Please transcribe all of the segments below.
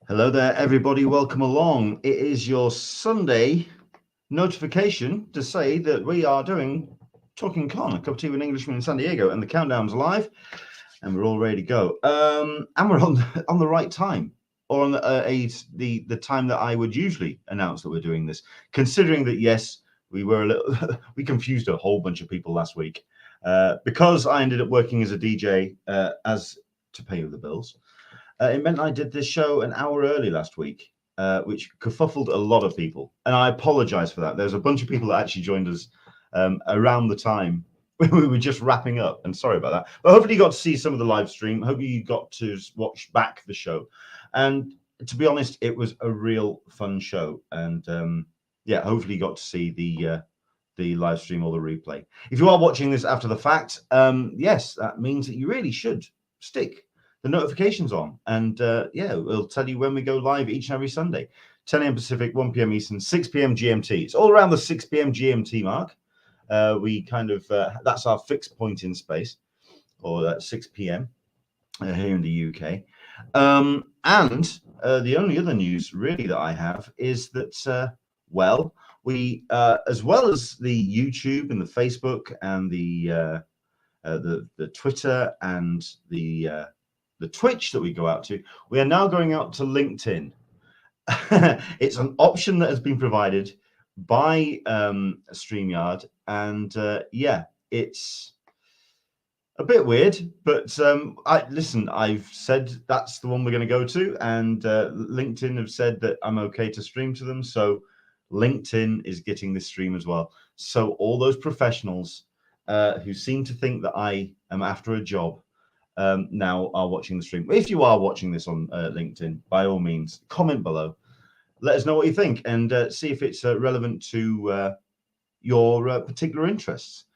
Hello there, everybody. Welcome along. It is your Sunday notification to say that we are doing Talkin Con, a cup of tea with an Englishman in San Diego, and the countdown's live, and we're all ready to go. And we're on the right time, or on the time that I would usually announce that we're doing this. Considering that, yes, we were a little we confused a whole bunch of people last week because I ended up working as a DJ as to pay the bills. It meant I did this show an hour early last week, which kerfuffled a lot of people. And I apologize for that. There's a bunch of people that actually joined us around the time we were just wrapping up. And sorry about that. But hopefully you got to see some of the live stream. Hopefully you got to watch back the show. And to be honest, it was a real fun show. And yeah, hopefully you got to see the live stream or the replay. If you are watching this after the fact, yes, that means that you really should stick the notifications on, and yeah, we'll tell you when we go live each and every Sunday. 10 a.m. Pacific, 1 p.m. Eastern, 6 p.m. GMT. It's all around the 6 p.m. GMT mark. We kind of that's our fixed point in space, or 6 p.m. Here in the UK. And the only other news really that I have is that well, we as well as the YouTube and the Facebook and the Twitter and the Twitch that we go out to, we are now going out to LinkedIn. It's an option that has been provided by StreamYard, and yeah, it's a bit weird, but I've said that's the one we're going to go to, and LinkedIn have said that I'm okay to stream to them, so LinkedIn is getting this stream as well. So all those professionals who seem to think that I am after a job now are watching the stream. If you are watching this on LinkedIn, by all means, comment below. Let us know what you think, and see if it's relevant to your particular interests.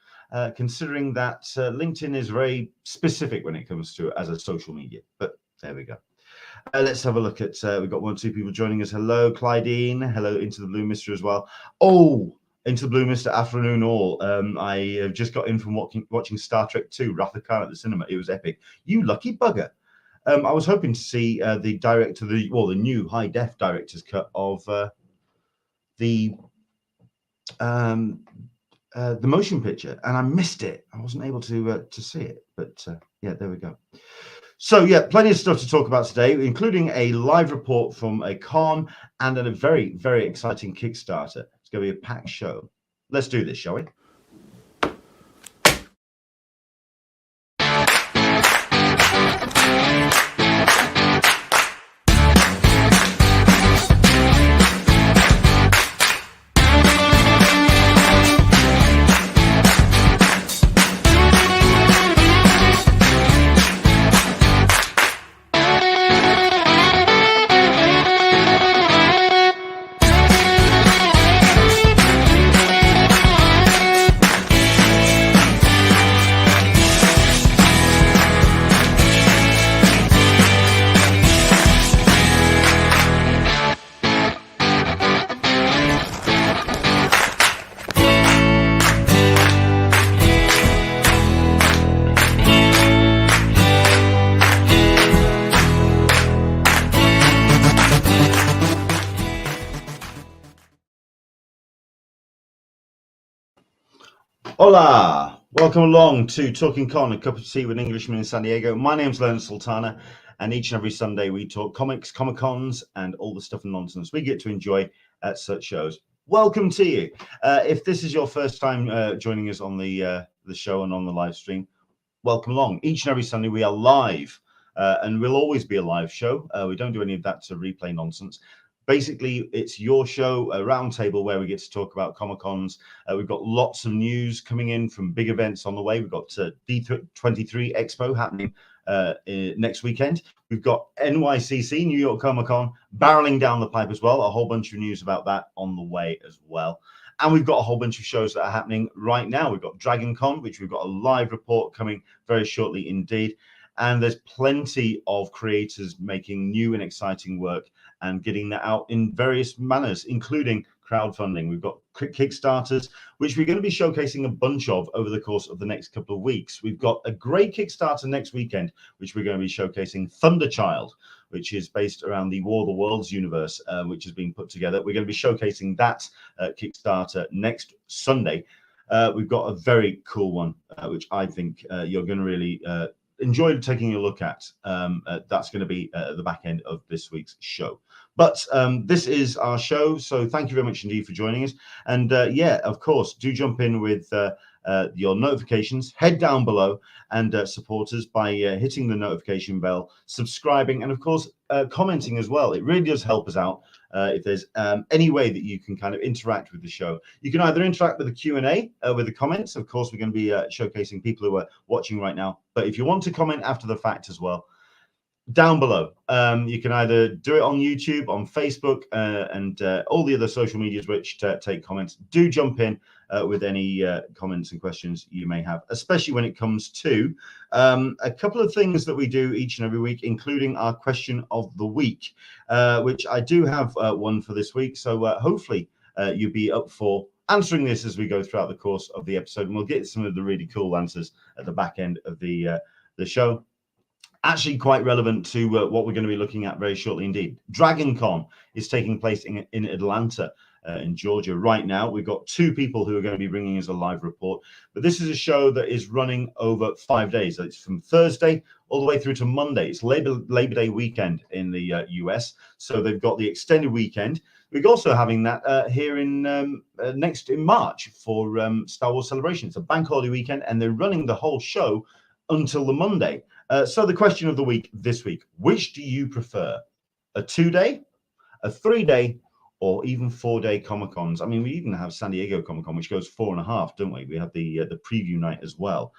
Considering that LinkedIn is very specific when it comes to it as a social media. But there we go. Let's have a look at, we've got 1 or 2 people joining us. Hello, Clydine. Hello, Into the Blue Mister as well. Oh, Into the Blue Mister, afternoon all. I have just got in from watching Star Trek 2, Wrath of Khan at the cinema. It was epic. You lucky bugger. I was hoping to see the new high-def director's cut of the motion picture, and I missed it. I wasn't able to see it, but yeah, there we go. So yeah, plenty of stuff to talk about today, including a live report from a con and a very, very exciting Kickstarter. It's going to be a packed show. Let's do this, shall we? Hola, welcome along to Talkin Con, a cup of tea with an Englishman in San Diego. My name's Leonard Sultana, and each and every Sunday we talk comics, Comic-Cons, and all the stuff and nonsense we get to enjoy at such shows. Welcome to you. If this is your first time joining us on the show and on the live stream, welcome along. Each and every Sunday we are live, and we'll always be a live show. We don't do any of that to replay nonsense. Basically, it's your show, a roundtable where we get to talk about Comic-Cons. We've got lots of news coming in from big events on the way. We've got D23 Expo happening next weekend. We've got NYCC, New York Comic Con, barreling down the pipe as well. A whole bunch of news about that on the way as well. And we've got a whole bunch of shows that are happening right now. We've got DRAGONCON, which we've got a live report coming very shortly indeed. And there's plenty of creators making new and exciting work and getting that out in various manners, including crowdfunding. We've got Kickstarters, which we're going to be showcasing a bunch of over the course of the next couple of weeks. We've got a great Kickstarter next weekend, which we're going to be showcasing, Thunderchild, which is based around the War of the Worlds universe, which has been put together. We're going to be showcasing that Kickstarter next Sunday. We've got a very cool one, which I think you're going to really enjoy taking a look at. That's going to be at the back end of this week's show. But this is our show, so thank you very much indeed for joining us. And yeah, of course, do jump in with your notifications. Head down below and support us by hitting the notification bell, subscribing, and of course, commenting as well. It really does help us out. If there's any way that you can kind of interact with the show, you can either interact with the Q&A, with the comments. Of course, we're going to be showcasing people who are watching right now. But if you want to comment after the fact as well, down below, you can either do it on YouTube, on Facebook, and all the other social medias which take comments. Do jump in with any comments and questions you may have, especially when it comes to a couple of things that we do each and every week, including our question of the week, which I do have one for this week. So hopefully you'll be up for answering this as we go throughout the course of the episode, and we'll get some of the really cool answers at the back end of the show. Actually quite relevant to what we're going to be looking at very shortly indeed. DRAGONCON is taking place in Atlanta, in Georgia right now. We've got 2 people who are going to be bringing us a live report. But this is a show that is running over 5 days. It's from Thursday all the way through to Monday. It's Labor Day weekend in the US. So they've got the extended weekend. We're also having that here in next in March for Star Wars Celebration. It's a bank holiday weekend, and they're running the whole show until the Monday. So the question of the week this week: which do you prefer, a 2-day, a 3-day, or even 4-day Comic-Cons? I mean, we even have San Diego Comic-Con, which goes 4.5, don't we? We have the preview night as well.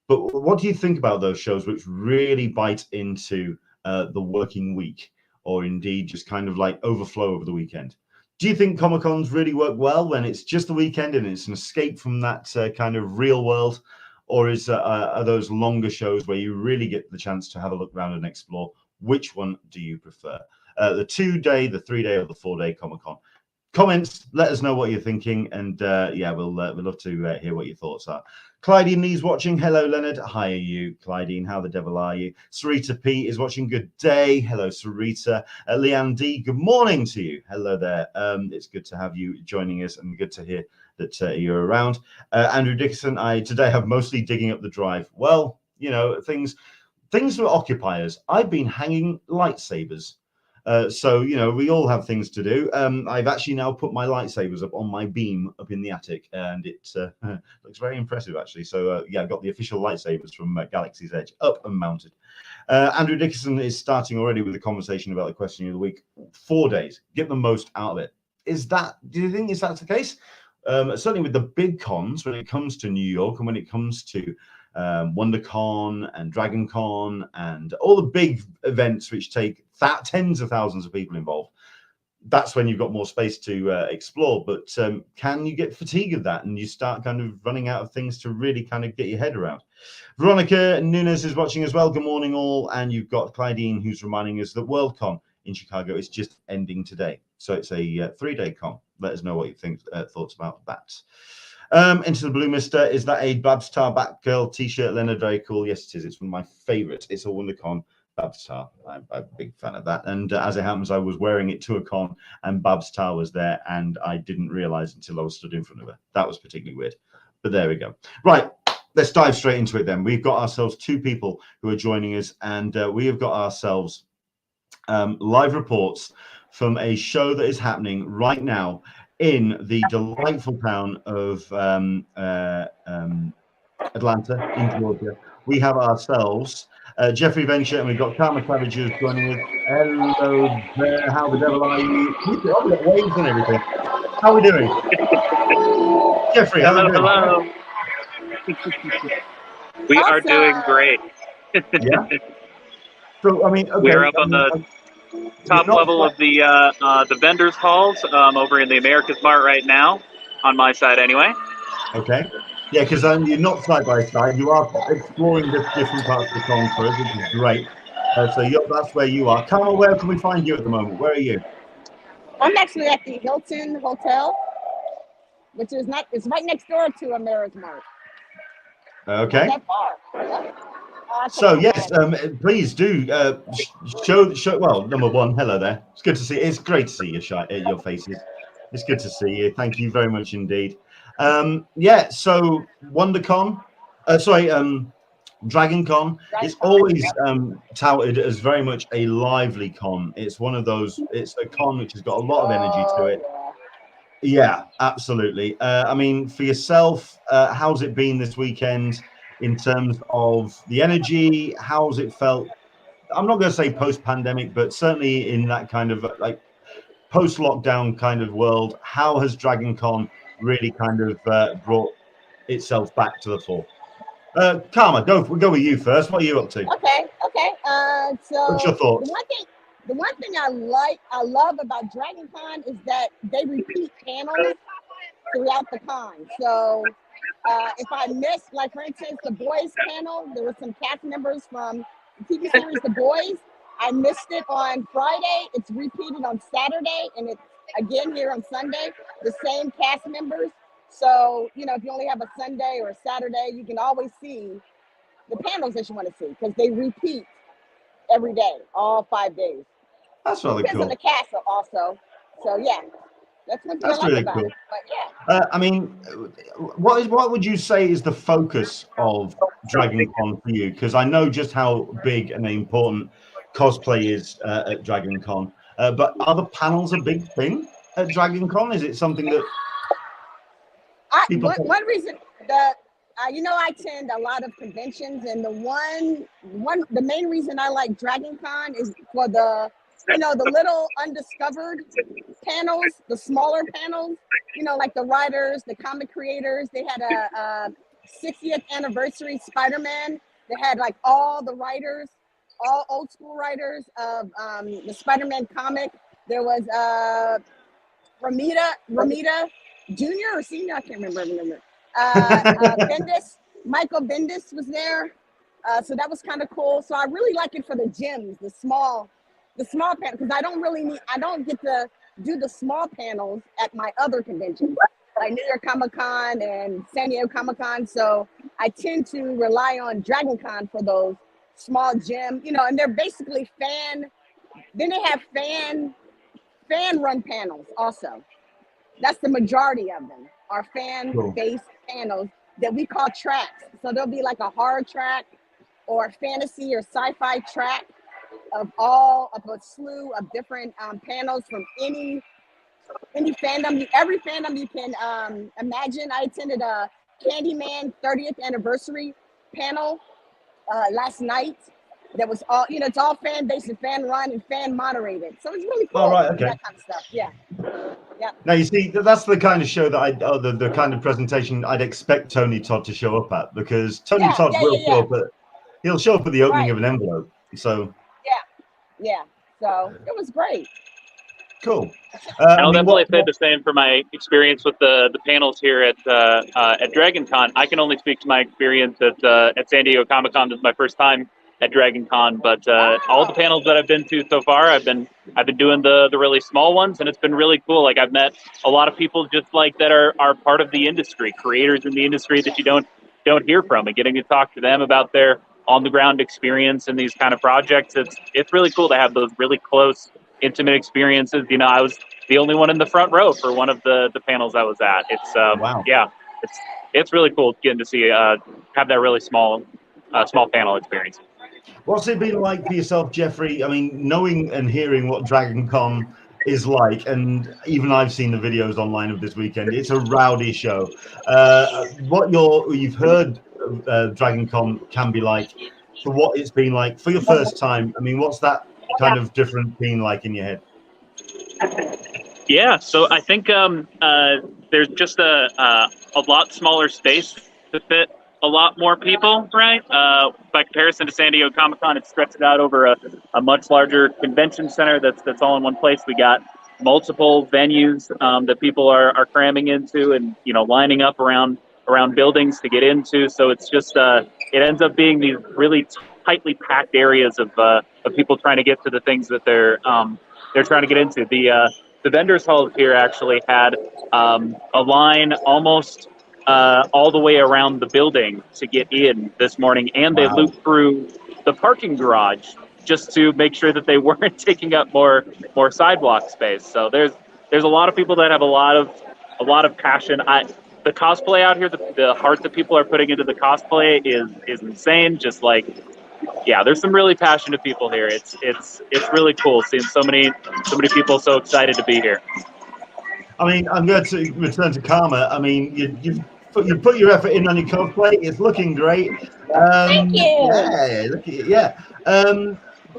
But what do you think about those shows which really bite into the working week, or indeed just kind of like overflow over the weekend? Do you think Comic-Cons really work well when it's just the weekend and it's an escape from that kind of real world? Or are those longer shows where you really get the chance to have a look around and explore? Which one do you prefer? The 2-day, the 3-day, or the 4-day Comic-Con? Comments, let us know what you're thinking. And yeah, we'll love to hear what your thoughts are. Clydine Lee's watching. Hello, Leonard. Hi, are you? Clydine, how the devil are you? Sarita P is watching. Good day. Hello, Sarita. Leanne D, good morning to you. Hello there. It's good to have you joining us, and good to hear that you're around. Andrew Dickinson, I today have mostly digging up the drive. Well, you know, things for occupiers. I've been hanging lightsabers. So, you know, we all have things to do. I've actually now put my lightsabers up on my beam up in the attic, and it looks very impressive, actually. So, yeah, I've got the official lightsabers from Galaxy's Edge up and mounted. Andrew Dickinson is starting already with a conversation about the question of the week. 4 days, get the most out of it. Do you think that's the case? Certainly with the big cons, when it comes to New York and when it comes to WonderCon and DRAGONCON and all the big events which take tens of thousands of people involved, that's when you've got more space to explore. But can you get fatigue of that and you start kind of running out of things to really kind of get your head around? Veronica Nunes is watching as well. Good morning, all. And you've got Clydine, who's reminding us that WorldCon in Chicago is just ending today. So it's a 3-day con. Let us know what you think, thoughts about that. Into the Blue Mister, is that a Babstar Batgirl t-shirt, Leonard? Very cool. Yes, it is. It's one of my favorites. It's a WonderCon Babstar. I'm a big fan of that. And as it happens, I was wearing it to a con and Babstar was there, and I didn't realize until I was stood in front of her. That was particularly weird. But there we go. Right. Let's dive straight into it then. We've got ourselves 2 people who are joining us, and we have got ourselves live reports from a show that is happening right now in the delightful town of Atlanta in Georgia. We have ourselves Jeffrey Venture, and we've got Karma Savage who's joining us. Hello there, how the devil are you? Oh, we've got waves and everything. How are we doing? Jeffrey, how are we doing? Hello. We are doing great. Yeah. So, I mean, okay, we're up on the top level of the vendors halls over in the America's Mart right now, on my side anyway. Okay. Yeah, because you're not side by side. You are exploring the different parts of the con for us, which is great. So that's where you are. Carmel, where can we find you at the moment? Where are you? I'm actually at the Hilton Hotel, which is not, it's right next door to America's Mart. Okay. Not that far. Yeah. So yes, please do show. Well, number one, hello there. It's good to see. It's great to see your faces. It's good to see you. Thank you very much indeed. Yeah. So WonderCon, DragonCon is always touted as very much a lively con. It's one of those. It's a con which has got a lot of energy to it. Yeah, absolutely. I mean, for yourself, how's it been this weekend? In terms of the energy, how's it felt? I'm not going to say post-pandemic, but certainly in that kind of like post-lockdown kind of world, how has DragonCon really kind of brought itself back to the fore? Karma, we'll go with you first. What are you up to? Okay. So what's your thoughts? The one thing I love about DragonCon is that they repeat panels throughout the con. So if I missed, like for instance, the boys panel, there were some cast members from the TV series The Boys. I missed it on Friday. It's repeated on Saturday, and it's again here on Sunday. The same cast members. So you know, if you only have a Sunday or a Saturday, you can always see the panels that you want to see because they repeat every day, all 5 days. That's really Depends cool. on the cast also. So yeah. That's really cool. It. But, yeah. I mean, what would you say is the focus of DragonCon for you? Because I know just how big and important cosplay is at DragonCon. But are the panels a big thing at DragonCon? Is it something that people? One reason that you know, I attend a lot of conventions, and the main reason I like DragonCon is for the little undiscovered panels, the smaller panels, you know, like the writers, the comic creators. They had a 60th anniversary Spider-Man. They had like all the writers, all old school writers of the Spider-Man comic. There was Ramita Jr. or Senior, I can't remember. Bendis, Michael Bendis was there. So that was kind of cool. So I really like it for the gems, the small panel, because I don't get to do the small panels at my other conventions, like New York Comic Con and San Diego Comic Con. So I tend to rely on DragonCon for those small gem, you know, and they're basically then they have fan run panels also. That's the majority of them are fan-based panels that we call tracks. So there'll be like a horror track or a fantasy or sci-fi track of a slew of different panels from any fandom, every fandom you can imagine. I attended a Candyman 30th anniversary panel last night. That was all, you know, it's all fan-based and fan-run and fan-moderated. So it's really cool. Oh, right, okay. That kind of stuff, yeah. Now you see, that's the kind of show that the kind of presentation I'd expect Tony Todd to show up at, because Tony Todd will show up at, he'll show up at the opening of an envelope. So yeah. So it was great. Cool. I'll definitely say the same for my experience with the panels here at DragonCon. I can only speak to my experience at San Diego Comic Con. This is my first time at DragonCon, but all the panels that I've been to so far, I've been doing the really small ones, and it's been really cool. Like, I've met a lot of people just like that are part of the industry, creators in the industry that you don't hear from, and getting to talk to them about their on the ground experience in these kind of projects. It's really cool to have those really close, intimate experiences. You know, I was the only one in the front row for one of the panels I was at. It's wow. Yeah, it's really cool getting to see have that really small panel experience. What's it been like for yourself, Jeffrey? I mean, knowing and hearing what DragonCon is like, and even I've seen the videos online of this weekend. It's a rowdy show. What you've heard DragonCon can be like, for what it's been like for your first time. I mean, what's that kind of different been like in your head? Yeah, so I think there's just a lot smaller space to fit a lot more people, right? By comparison to San Diego Comic Con, it's stretched out over a much larger convention center that's all in one place. We got multiple venues that people are cramming into, and lining up around buildings to get into. So it's just it ends up being these really tightly packed areas of people trying to get to the things that they're trying to get into. the vendors hall here actually had a line almost all the way around the building to get in this morning, and they looped through the parking garage just to make sure that they weren't taking up more sidewalk space. So there's a lot of people that have a lot of passion. The cosplay out here, the heart that people are putting into the cosplay is insane. Just like, yeah, there's some really passionate people here. It's really cool seeing so many people so excited to be here. I mean, I'm going to return to Karma. I mean, you put your effort in on your cosplay. It's looking great. Thank you. Yeah.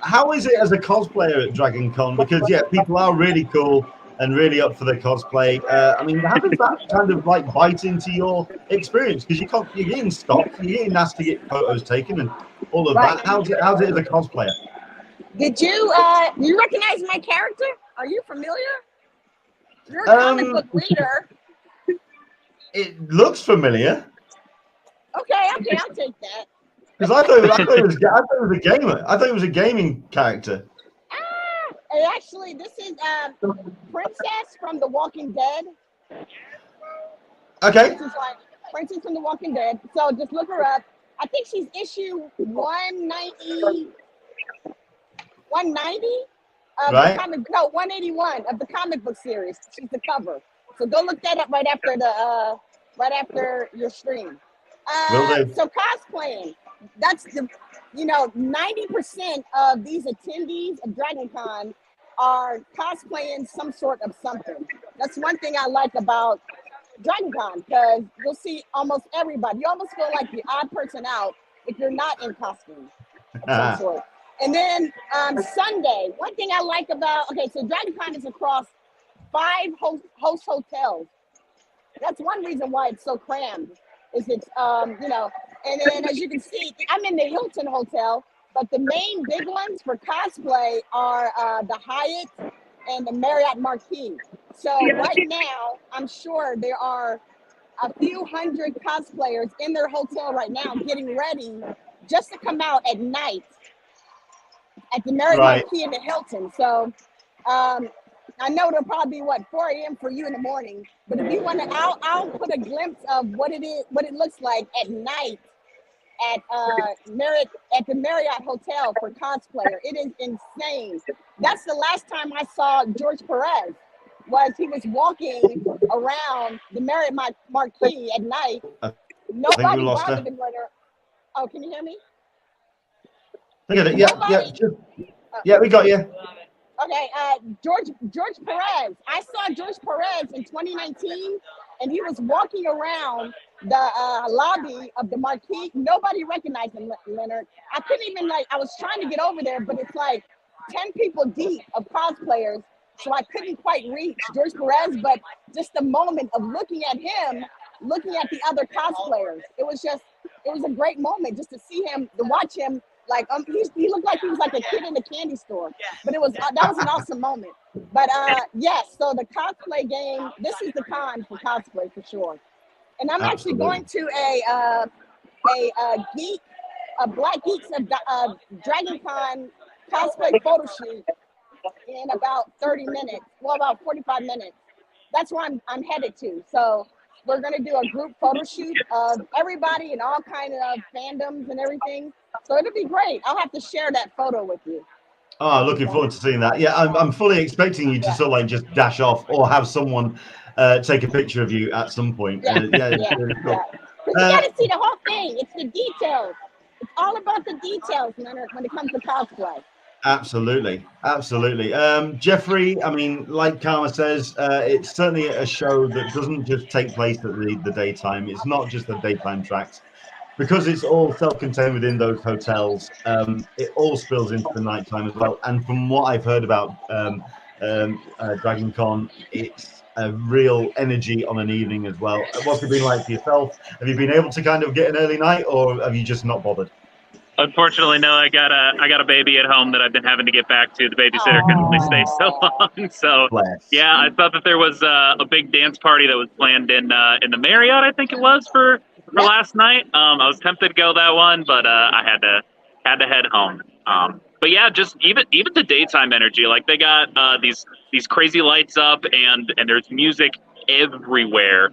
How is it as a cosplayer at Dragon Con? Because yeah, people are really cool and really up for their cosplay. I mean, how does that kind of like bite into your experience? Because you're getting stopped, you're getting asked to get photos taken and all of that. How's it as a cosplayer? Did you recognize my character? Are you familiar? You're a comic book reader. It looks familiar. Okay, I'll take that. Because I thought it was a gamer. I thought it was a gaming character. Actually, this is Princess from The Walking Dead. Okay. Princess from The Walking Dead. So just look her up. I think she's issue 190 of right. the comic. No, 181 of the comic book series. She's the cover. So go look that up right after your stream. So cosplaying. That's 90% of these attendees of DragonCon are cosplaying some sort of something. That's one thing I like about DragonCon, because you'll see almost everybody. You almost feel like the odd person out if you're not in costume of some sort. And then Sunday, one thing I like about, so DragonCon is across 5 host hotels. That's one reason why it's so crammed, is it's, and then as you can see, I'm in the Hilton Hotel, but the main big ones for cosplay are the Hyatt and the Marriott Marquis. So right now, I'm sure there are a few hundred cosplayers in their hotel right now getting ready just to come out at night at the Marriott Marquis and the Hilton. So I know it'll probably be 4 a.m. for you in the morning, but if you want to, I'll put a glimpse of what it looks like at night at the Marriott Hotel for cosplayer. It is insane. That's the last time I saw George Perez. He was walking around the Marriott Marquis at night. Nobody bothered him later. Oh, can you hear me? Look at it. Yeah, we got you. Okay, George Perez. I saw George Perez in 2019, and he was walking around the lobby of the Marquis. Nobody recognized him, Leonard. I couldn't even I was trying to get over there, but it's like 10 people deep of cosplayers, so I couldn't quite reach George Perez. But just the moment of looking at him, looking at the other cosplayers, it was a great moment just to see him, to watch him. He looked like he was like a kid in a candy store, but that was an awesome moment. But yes, so the cosplay game, this is the con for cosplay for sure. And I'm actually going to a Black Geeks of DragonCon cosplay photo shoot in about 30 minutes, about 45 minutes. That's where I'm headed to. So we're gonna do a group photo shoot of everybody and all kind of fandoms and everything. So it'll be great. I'll have to share that photo with you. Oh, looking forward to seeing that. Yeah, I'm fully expecting you to sort of just dash off or have someone take a picture of you at some point. Really cool. You gotta see the whole thing. It's the details. It's all about the details, Leonard, when it comes to cosplay. Absolutely. Jeffrey, I mean, like Karma says, it's certainly a show that doesn't just take place at the daytime. It's not just the daytime tracks. Because it's all self-contained within those hotels, it all spills into the nighttime as well. And from what I've heard about Dragon Con, it's a real energy on an evening as well. What's it been like for yourself? Have you been able to kind of get an early night, or have you just not bothered? Unfortunately, no. I got a baby at home that I've been having to get back to. The babysitter can only stay so long. So yeah, I thought that there was a big dance party that was planned in the Marriott, I think it was, for last night. I was tempted to go that one, but I had to head home. but yeah, just even the daytime energy. Like they got these crazy lights up, and there's music everywhere.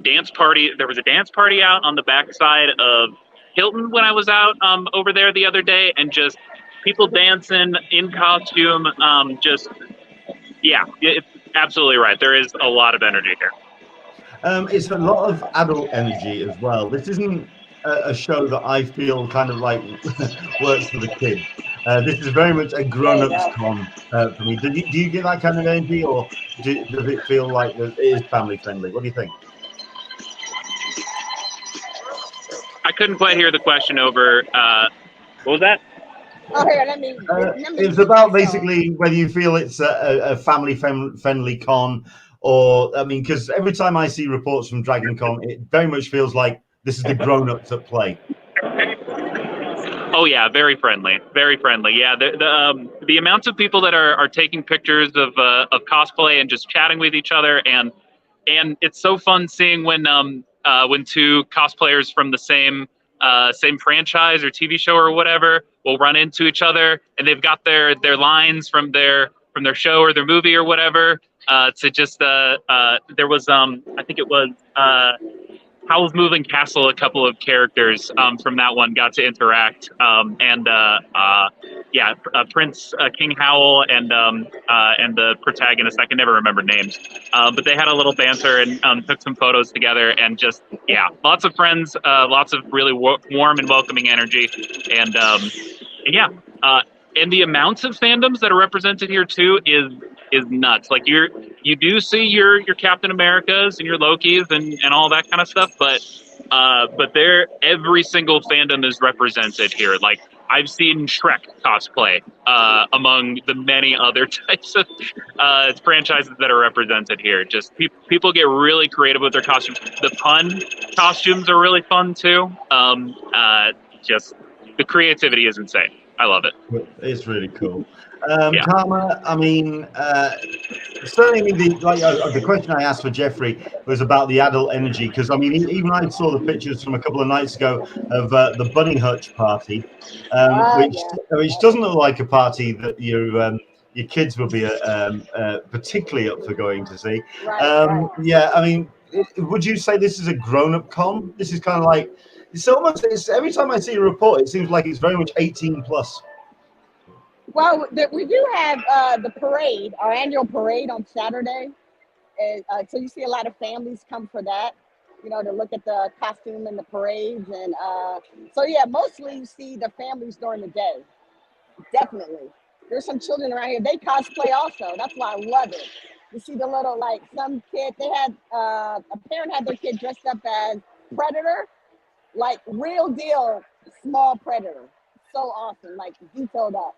Dance party. There was a dance party out on the backside of Hilton when I was out over there the other day, and just people dancing in costume. Just yeah, it's absolutely right. There is a lot of energy here. It's a lot of adult energy as well. This isn't a show that I feel kind of like works for the kids. This is very much a grown-ups con for me. Do you get that kind of energy, or does it feel like it is family friendly? What do you think? I couldn't quite hear the question over. What was that? Oh, here, let me it was about basically whether you feel it's a family friendly con, or I mean, because every time I see reports from DRAGONCON, it very much feels like this is the grown-ups at play. Oh yeah, very friendly, very friendly. Yeah, the amounts of people that are taking pictures of cosplay and just chatting with each other, and it's so fun seeing when two cosplayers from the same franchise or TV show or whatever will run into each other, and they've got their lines from their show or their movie or whatever. To just there was I think it was Howl's Moving Castle. A couple of characters from that one got to interact, Prince King Howl and the protagonist. I can never remember names, but they had a little banter and took some photos together, and just lots of friends, lots of really warm and welcoming energy, and the amounts of fandoms that are represented here too is nuts. Like you do see your Captain Americas and your Lokis and all that kind of stuff, but every single fandom is represented here. Like I've seen Shrek cosplay among the many other types of franchises that are represented here. Just people get really creative with their costumes. The pun costumes are really fun too. Just the creativity is insane. I love it. It's really cool. Karma, I mean, certainly the question I asked for Jeffrey was about the adult energy, because I mean, even I saw the pictures from a couple of nights ago of the Bunny Hutch party, which doesn't look like a party that your kids will be particularly up for going to see. Right. Yeah, I mean, would you say this is a grown-up con? This is kind of like, it's every time I see a report, it seems like it's very much 18 plus. Well, we do have the parade, our annual parade on Saturday. And, so you see a lot of families come for that, to look at the costume and the parades. And so, yeah, mostly you see the families during the day. Definitely. There's some children around here. They cosplay also. That's why I love it. You see the little, like, some kid, they had, a parent had their kid dressed up as Predator, like real deal small Predator. So awesome, like detailed up.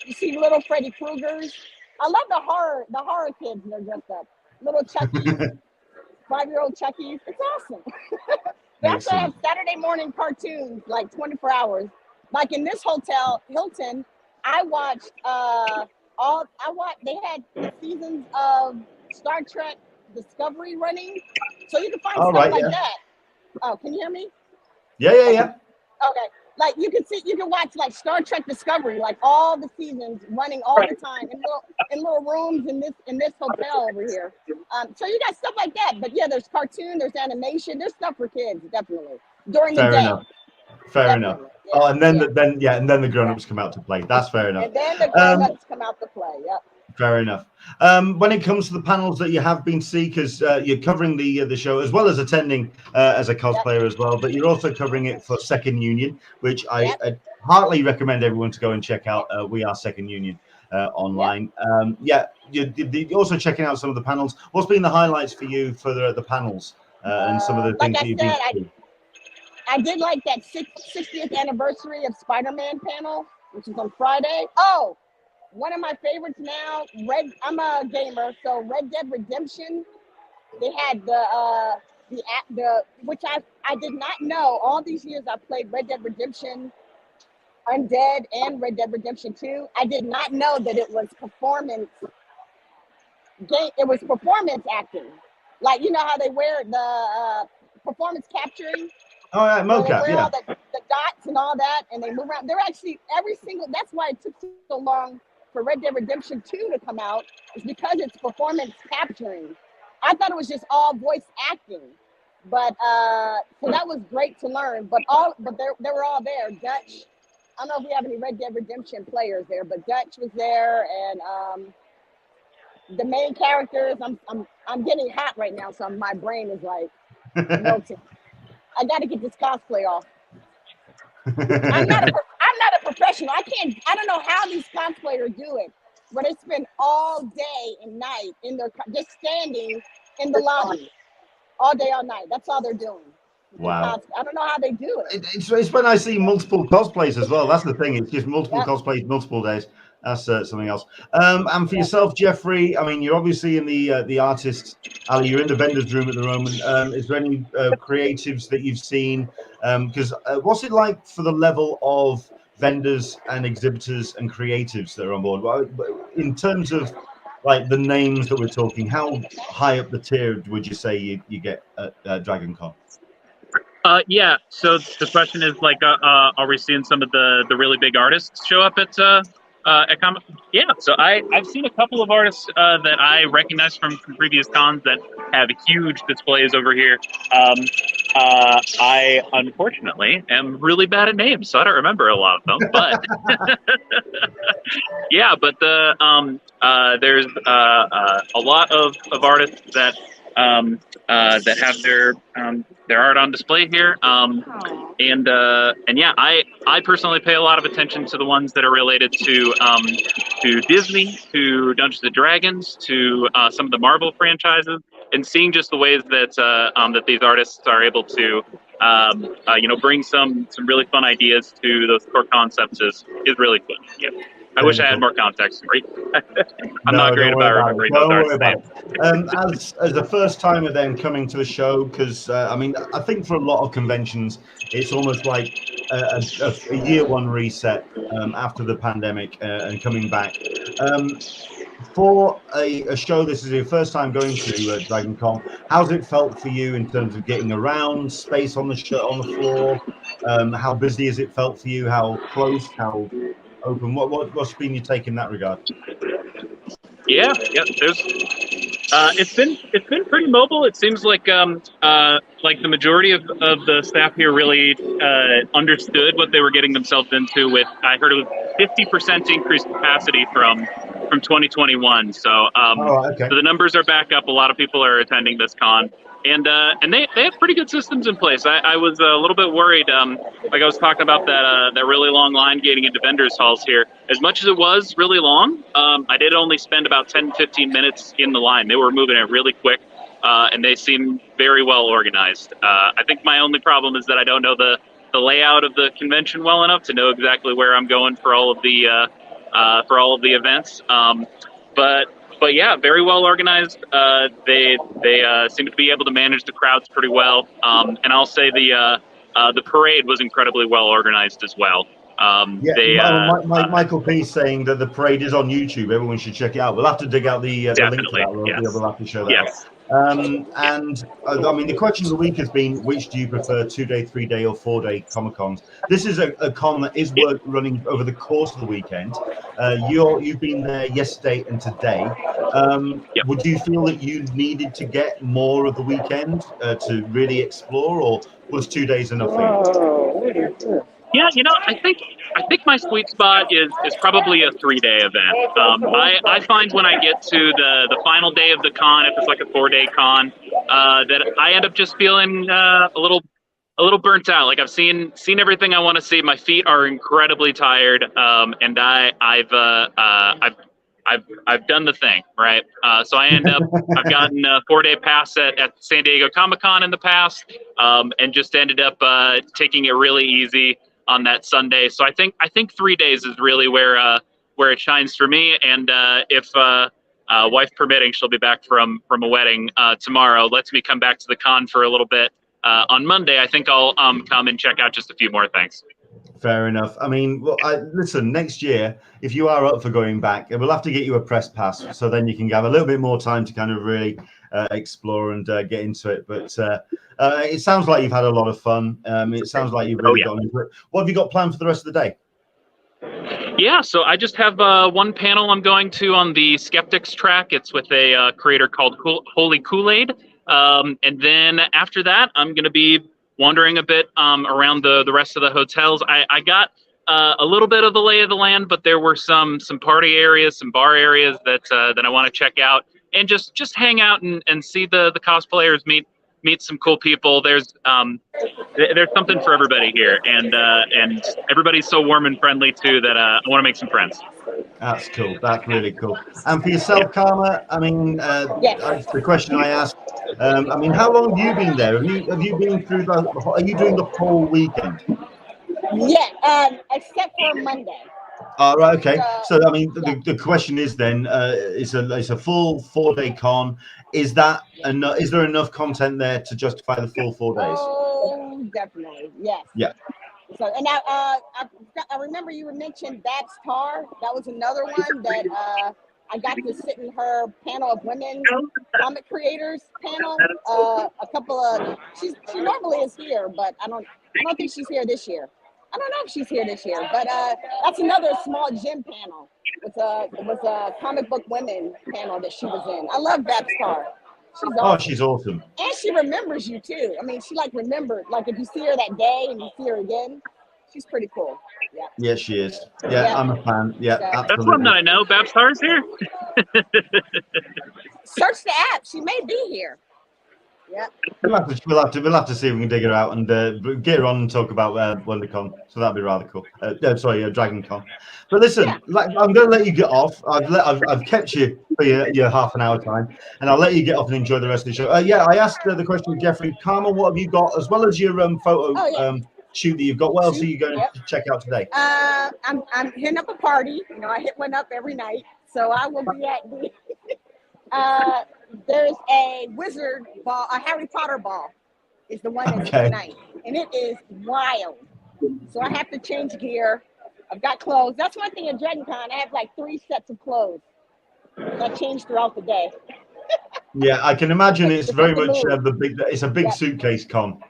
You see little Freddy Kruegers. I love the horror kids that are dressed up. Little Chuckies, 5-year-old Chuckies. It's awesome. They also have Saturday morning cartoons, like 24 hours. Like in this hotel, Hilton, I watched they had the seasons of Star Trek Discovery running. So you can find stuff like that. Oh, can you hear me? Yeah. Okay. Like you can watch like Star Trek Discovery, like all the seasons running all the time in little rooms in this hotel over here. So you got stuff like that. But yeah, there's cartoon, there's animation, there's stuff for kids, definitely. During the day. Fair enough. Yeah. Oh, and then the grown-ups come out to play. That's fair enough. And then the grown-ups come out to play. Yep. Fair enough. When it comes to the panels that you have been seeing, because you're covering the show as well as attending as a cosplayer as well, but you're also covering it for SecondUnion, which I heartily recommend everyone to go and check out. We are SecondUnion online. You're also checking out some of the panels. What's been the highlights for you for the panels and some of the things that you've been seeing? I did like that 60th anniversary of Spider-Man panel, which is on Friday. Oh, one of my favorites now, I'm a gamer, so Red Dead Redemption. They had the which I did not know. All these years I played Red Dead Redemption, Undead, and Red Dead Redemption 2. I did not know that it was performance game. It was performance acting. Like, you know how they wear the performance capturing? Oh, yeah, where they mocap, wear yeah. all the dots and all that, and they move around. They're actually every single. That's why it took so long for Red Dead Redemption 2 to come out. Is because it's performance capturing. I thought it was just all voice acting, but so that was great to learn. But they were all there. Dutch. I don't know if we have any Red Dead Redemption players there, but Dutch was there, and the main characters. I'm getting hot right now, so my brain is like melting. I got to get this cosplay off. I'm not a professional. I don't know how these cosplayers do it, but they spend all day and night in their just standing in the lobby all day, all night. That's all they're doing. Wow. I don't know how they do it. It's when I see multiple cosplays as well. That's the thing. It's just multiple Yep. cosplays, multiple days. That's something else. And for yourself, Jeffrey, I mean, you're obviously in the artist alley. You're in the vendors room at the moment. Is there any creatives that you've seen? Because what's it like for the level of vendors and exhibitors and creatives that are on board? Well, in terms of like the names that we're talking, how high up the tier would you say you get at DRAGONCON? Yeah. So the question is like, are we seeing some of the really big artists show up at Comic? Yeah. So I've seen a couple of artists that I recognize from previous cons that have huge displays over here. I unfortunately am really bad at names, so I don't remember a lot of them. But yeah, but there's a lot of artists that that have their art on display here. And yeah, I personally pay a lot of attention to the ones that are related to Disney, to Dungeons and Dragons, to some of the Marvel franchises, and seeing just the ways that that these artists are able to bring some really fun ideas to those core concepts is really fun. Yeah. I wish I had more context. Right? I'm not great about remembering those artists' names. As a first timer then coming to a show, because I mean, I think for a lot of conventions, it's almost like a year one reset after the pandemic and coming back. For a show, this is your first time going to DRAGONCON. How's it felt for you in terms of getting around, space on the floor? How busy has it felt for you? How close? How open? What's been your take in that regard? Yeah. There's it's been pretty mobile. It seems like the majority of the staff here really understood what they were getting themselves into. With I heard it was 50% increased capacity from 2021. So Okay. so the numbers are back up. A lot of people are attending this con. And they have pretty good systems in place. I was a little bit worried, like I was talking about that really long line getting into vendors halls here. As much as it was really long, I did only spend about 10-15 minutes in the line. They were moving it really quick, and they seem very well organized. I think my only problem is that I don't know the layout of the convention well enough to know exactly where I'm going for all of the events. But yeah, very well organized. They seem to be able to manage the crowds pretty well. And I'll say the parade was incredibly well organized as well. Michael P saying that the parade is on YouTube. Everyone should check it out. We'll have to dig out the link to that. We'll have to show that. Yes. And I mean, the question of the week has been, which do you prefer, 2-day, 3-day, or 4-day Comic Cons? This is a con that is running over the course of the weekend. You've been there yesterday and today. Would you feel that you needed to get more of the weekend to really explore, or was 2 days enough for you? Yeah, I think my sweet spot is probably a 3-day event. I find when I get to the final day of the con, if it's like a 4-day con, that I end up just feeling a little burnt out. Like I've seen everything I want to see. My feet are incredibly tired, and I've done the thing, right? So I end up, I've gotten a 4-day pass at San Diego Comic-Con in the past, and just ended up taking it really easy on that Sunday. So I think 3 days is really where it shines for me. And if wife permitting, she'll be back from a wedding tomorrow, lets me come back to the con for a little bit on Monday. I think I'll come and check out just a few more things. Fair enough. I mean, well, listen, next year, if you are up for going back, we'll have to get you a press pass, so then you can have a little bit more time to kind of really explore and get into it. But it sounds like you've had a lot of fun. It sounds like you've really gotten into it. What have you got planned for the rest of the day? Yeah, so I just have one panel I'm going to on the Skeptics track. It's with a creator called Holy Kool-Aid. And then after that, I'm going to be wandering a bit around the rest of the hotels. I got a little bit of the lay of the land, but there were some party areas, some bar areas that I want to check out, and just hang out and see the cosplayers, meet some cool people. There's something for everybody here, and everybody's so warm and friendly too that I want to make some friends. That's cool. That's really cool. And for yourself, Karma, I mean, the question I asked. I mean, how long have you been there? Have you been through are you doing the whole weekend? Yeah, except for Monday. Oh, right, okay. So, I mean, the question is then, it's a full 4-day con. Is there enough content there to justify the full 4 days? Oh, definitely, yes. Yeah. So, and now I remember you mentioned Babs Tarr. That was another one that I got to sit in her panel of women comic creators panel. A couple of she normally is here, but I don't think she's here this year. I don't know if she's here this year, but that's another small gym panel. It was a comic book women panel that she was in. I love Babs Tarr. She's awesome. Oh, she's awesome. And she remembers you too. I mean, she remembered. Like if you see her that day and you see her again, she's pretty cool. Yeah. Yeah, she is. Yeah, I'm a fan. Yeah, absolutely. That's one that I know. Babs Tarr's here. Search the app. She may be here. Yeah. We'll have to see if we can dig her out and get her on and talk about WonderCon. So that'd be rather cool. DragonCon. But listen, I'm going to let you get off. I've kept you for your half an hour time, and I'll let you get off and enjoy the rest of the show. I asked the question of Jeffrey. Karma, what have you got as well as your photo shoot that you've got? What else are you going to check out today? I'm hitting up a party. You know, I hit one up every night, so I will be at the. There's a wizard ball, a Harry Potter ball is the one that's tonight. And it is wild. So I have to change gear. I've got clothes. That's one thing at DRAGONCON. I have like 3 sets of clothes. I change throughout the day. Yeah, I can imagine it's very much it's a big suitcase con.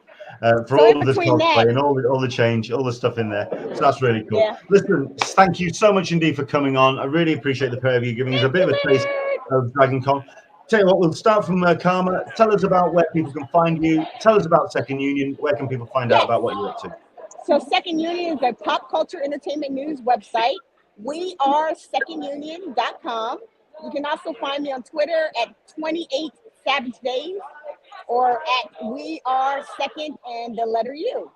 For all of this cosplay and all the change, all the stuff in there. So that's really cool. Yeah. Listen, thank you so much indeed for coming on. I really appreciate the pair of you giving us a bit of a taste of DRAGONCon. Tell you what, we'll start from Karma. Tell us about where people can find you. Tell us about SecondUnion. Where can people find out about what you're up to? So SecondUnion is a pop culture entertainment news website. We are SecondUnion.com. You can also find me on Twitter at 28 Savage Days or at We Are Second and the letter U.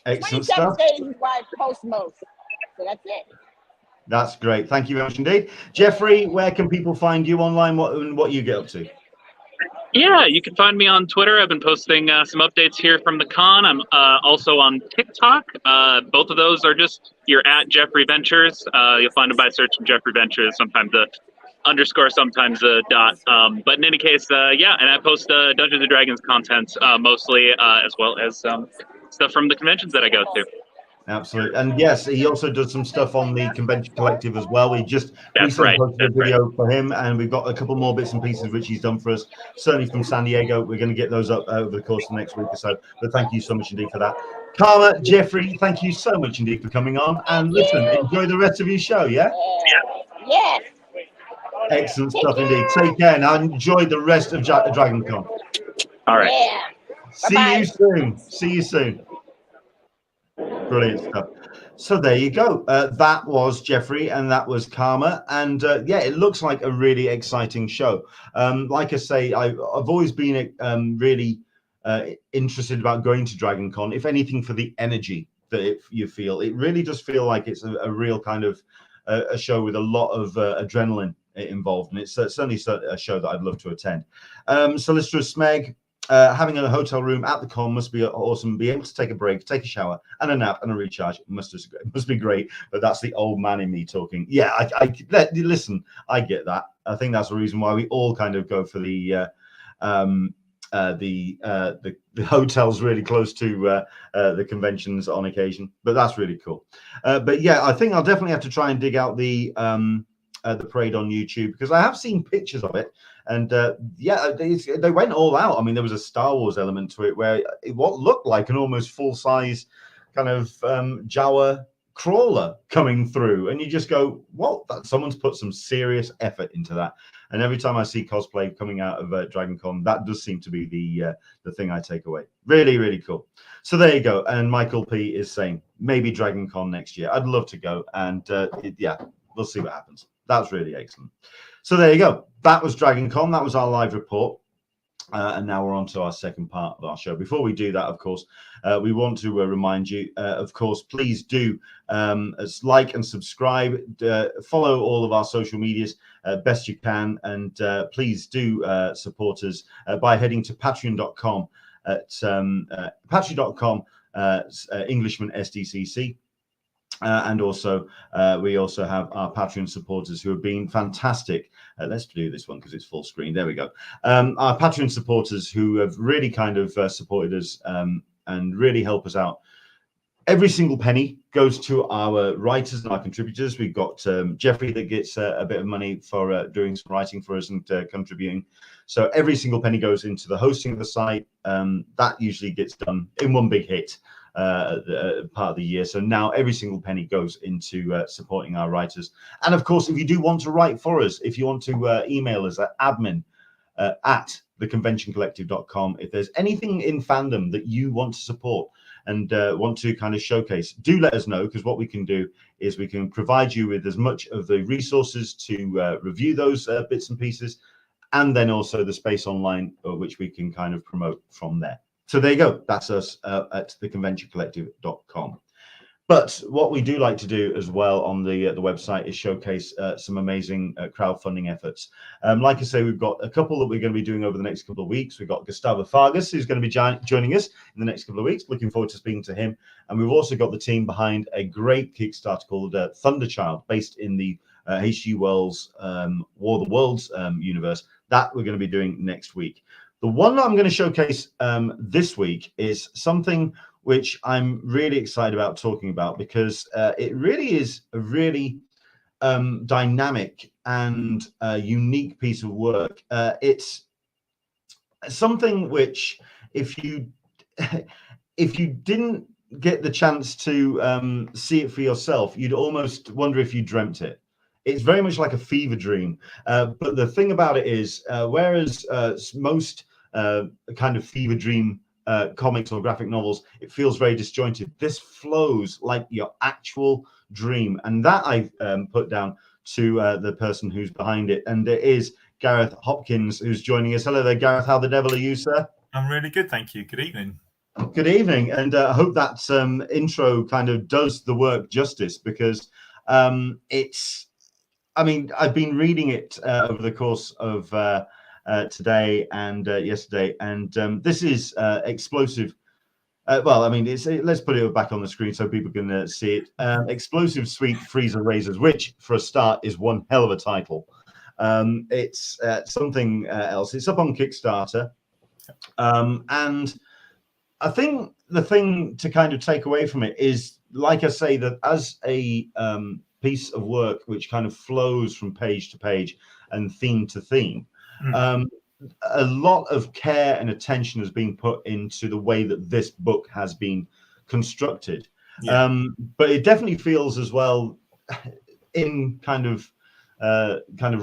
Excellent 27 stuff. days is where I post most. So that's it. That's great. Thank you very much indeed. Jeffrey, where can people find you online? What you get up to? Yeah, you can find me on Twitter. I've been posting some updates here from the con. I'm also on TikTok. Both of those are just, you're at Jeffrey Ventures. You'll find them by searching Jeffrey Ventures, sometimes the underscore, sometimes the dot. But in any case, and I post Dungeons & Dragons content mostly, as well as stuff from the conventions that I go to. Absolutely. And yes, he also does some stuff on the Convention Collective as well. We just recently posted a video for him, and we've got a couple more bits and pieces which he's done for us, certainly from San Diego. We're going to get those up over the course of the next week or so. But thank you so much indeed for that. Karma, Jeffrey, thank you so much indeed for coming on. And listen, enjoy the rest of your show, yeah? Yes. Excellent stuff indeed. Take care now. Enjoy the rest of DRAGONCON. All right. Yeah. See you soon. See you soon. Brilliant stuff. So there you go. That was Jeffrey and that was Karma. And it looks like a really exciting show. Like I say, I've always been really interested about going to DRAGONCON, if anything, for the energy that you feel. It really does feel like it's a real kind of a show with a lot of adrenaline involved. And it's certainly a show that I'd love to attend. Solicitor Smeg, having a hotel room at the con must be awesome. Be able to take a break, take a shower, and a nap and a recharge. It must be great. But that's the old man in me talking. Yeah, listen, I get that. I think that's the reason why we all kind of go for the the hotels really close to the conventions on occasion, but that's really cool. But yeah, I think I'll definitely have to try and dig out the parade on YouTube, because I have seen pictures of it, and yeah, they went all out. I mean, there was a Star Wars element to it where what looked like an almost full-size kind of Jawa crawler coming through, and you just go, "What? Someone's put some serious effort into that." And every time I see cosplay coming out of DRAGONCON, that does seem to be the thing I take away. Really, really cool. So there you go. And Michael P is saying maybe DRAGONCON next year. I'd love to go, and yeah, we'll see what happens. That's really excellent. So there you go. That was DRAGONCON. That was our live report. And now we're on to our second part of our show. Before we do that, of course, we want to remind you, of course, please do like and subscribe, follow all of our social medias best you can, and please do support us by heading to patreon.com at patreon.com Englishman SDCC. And also, we also have our Patreon supporters who have been fantastic. Let's do this one because it's full screen. There we go. Our Patreon supporters who have really kind of supported us and really help us out. Every single penny goes to our writers and our contributors. We've got Jeffrey that gets a bit of money for doing some writing for us and contributing. So every single penny goes into the hosting of the site. That usually gets done in one big hit. Part of the year. So now every single penny goes into supporting our writers. And of course, if you do want to write for us, if you want to email us at admin at theconventioncollective.com, if there's anything in fandom that you want to support and want to kind of showcase, do let us know, because what we can do is we can provide you with as much of the resources to review those bits and pieces, and then also the space online, which we can kind of promote from there. So there you go. That's us at theconventioncollective.com. But what we do like to do as well on the website is showcase some amazing crowdfunding efforts. Like I say, we've got a couple that we're going to be doing over the next couple of weeks. We've got Gustavo Fargas, who's going to be joining us in the next couple of weeks. Looking forward to speaking to him. And we've also got the team behind a great Kickstarter called Thunderchild, based in the H.G. Wells War of the Worlds universe. That we're going to be doing next week. The one that I'm going to showcase this week is something which I'm really excited about talking about, because it really is a really dynamic and unique piece of work. It's something which, if you didn't get the chance to see it for yourself, you'd almost wonder if you dreamt it. It's very much like a fever dream. But the thing about it is, whereas most kind of fever dream comics or graphic novels, it feels very disjointed, this flows like your actual dream. And that I've put down to the person who's behind it. And it is Gareth Hopkins, who's joining us. Hello there, Gareth. How the devil are you, sir? I'm really good, thank you. Good evening. Good evening. And I hope that intro kind of does the work justice, because it's, I mean, I've been reading it over the course of today and yesterday, and this is explosive. Well, I mean, let's put it back on the screen so people can see it. Explosive Sweet Freezer Razors, which for a start is one hell of a title. It's something else. It's up on Kickstarter, and I think the thing to kind of take away from it is, like I say, that as a piece of work which kind of flows from page to page and theme to theme, a lot of care and attention has been put into the way that this book has been constructed. Yeah. But it definitely feels as well, in kind of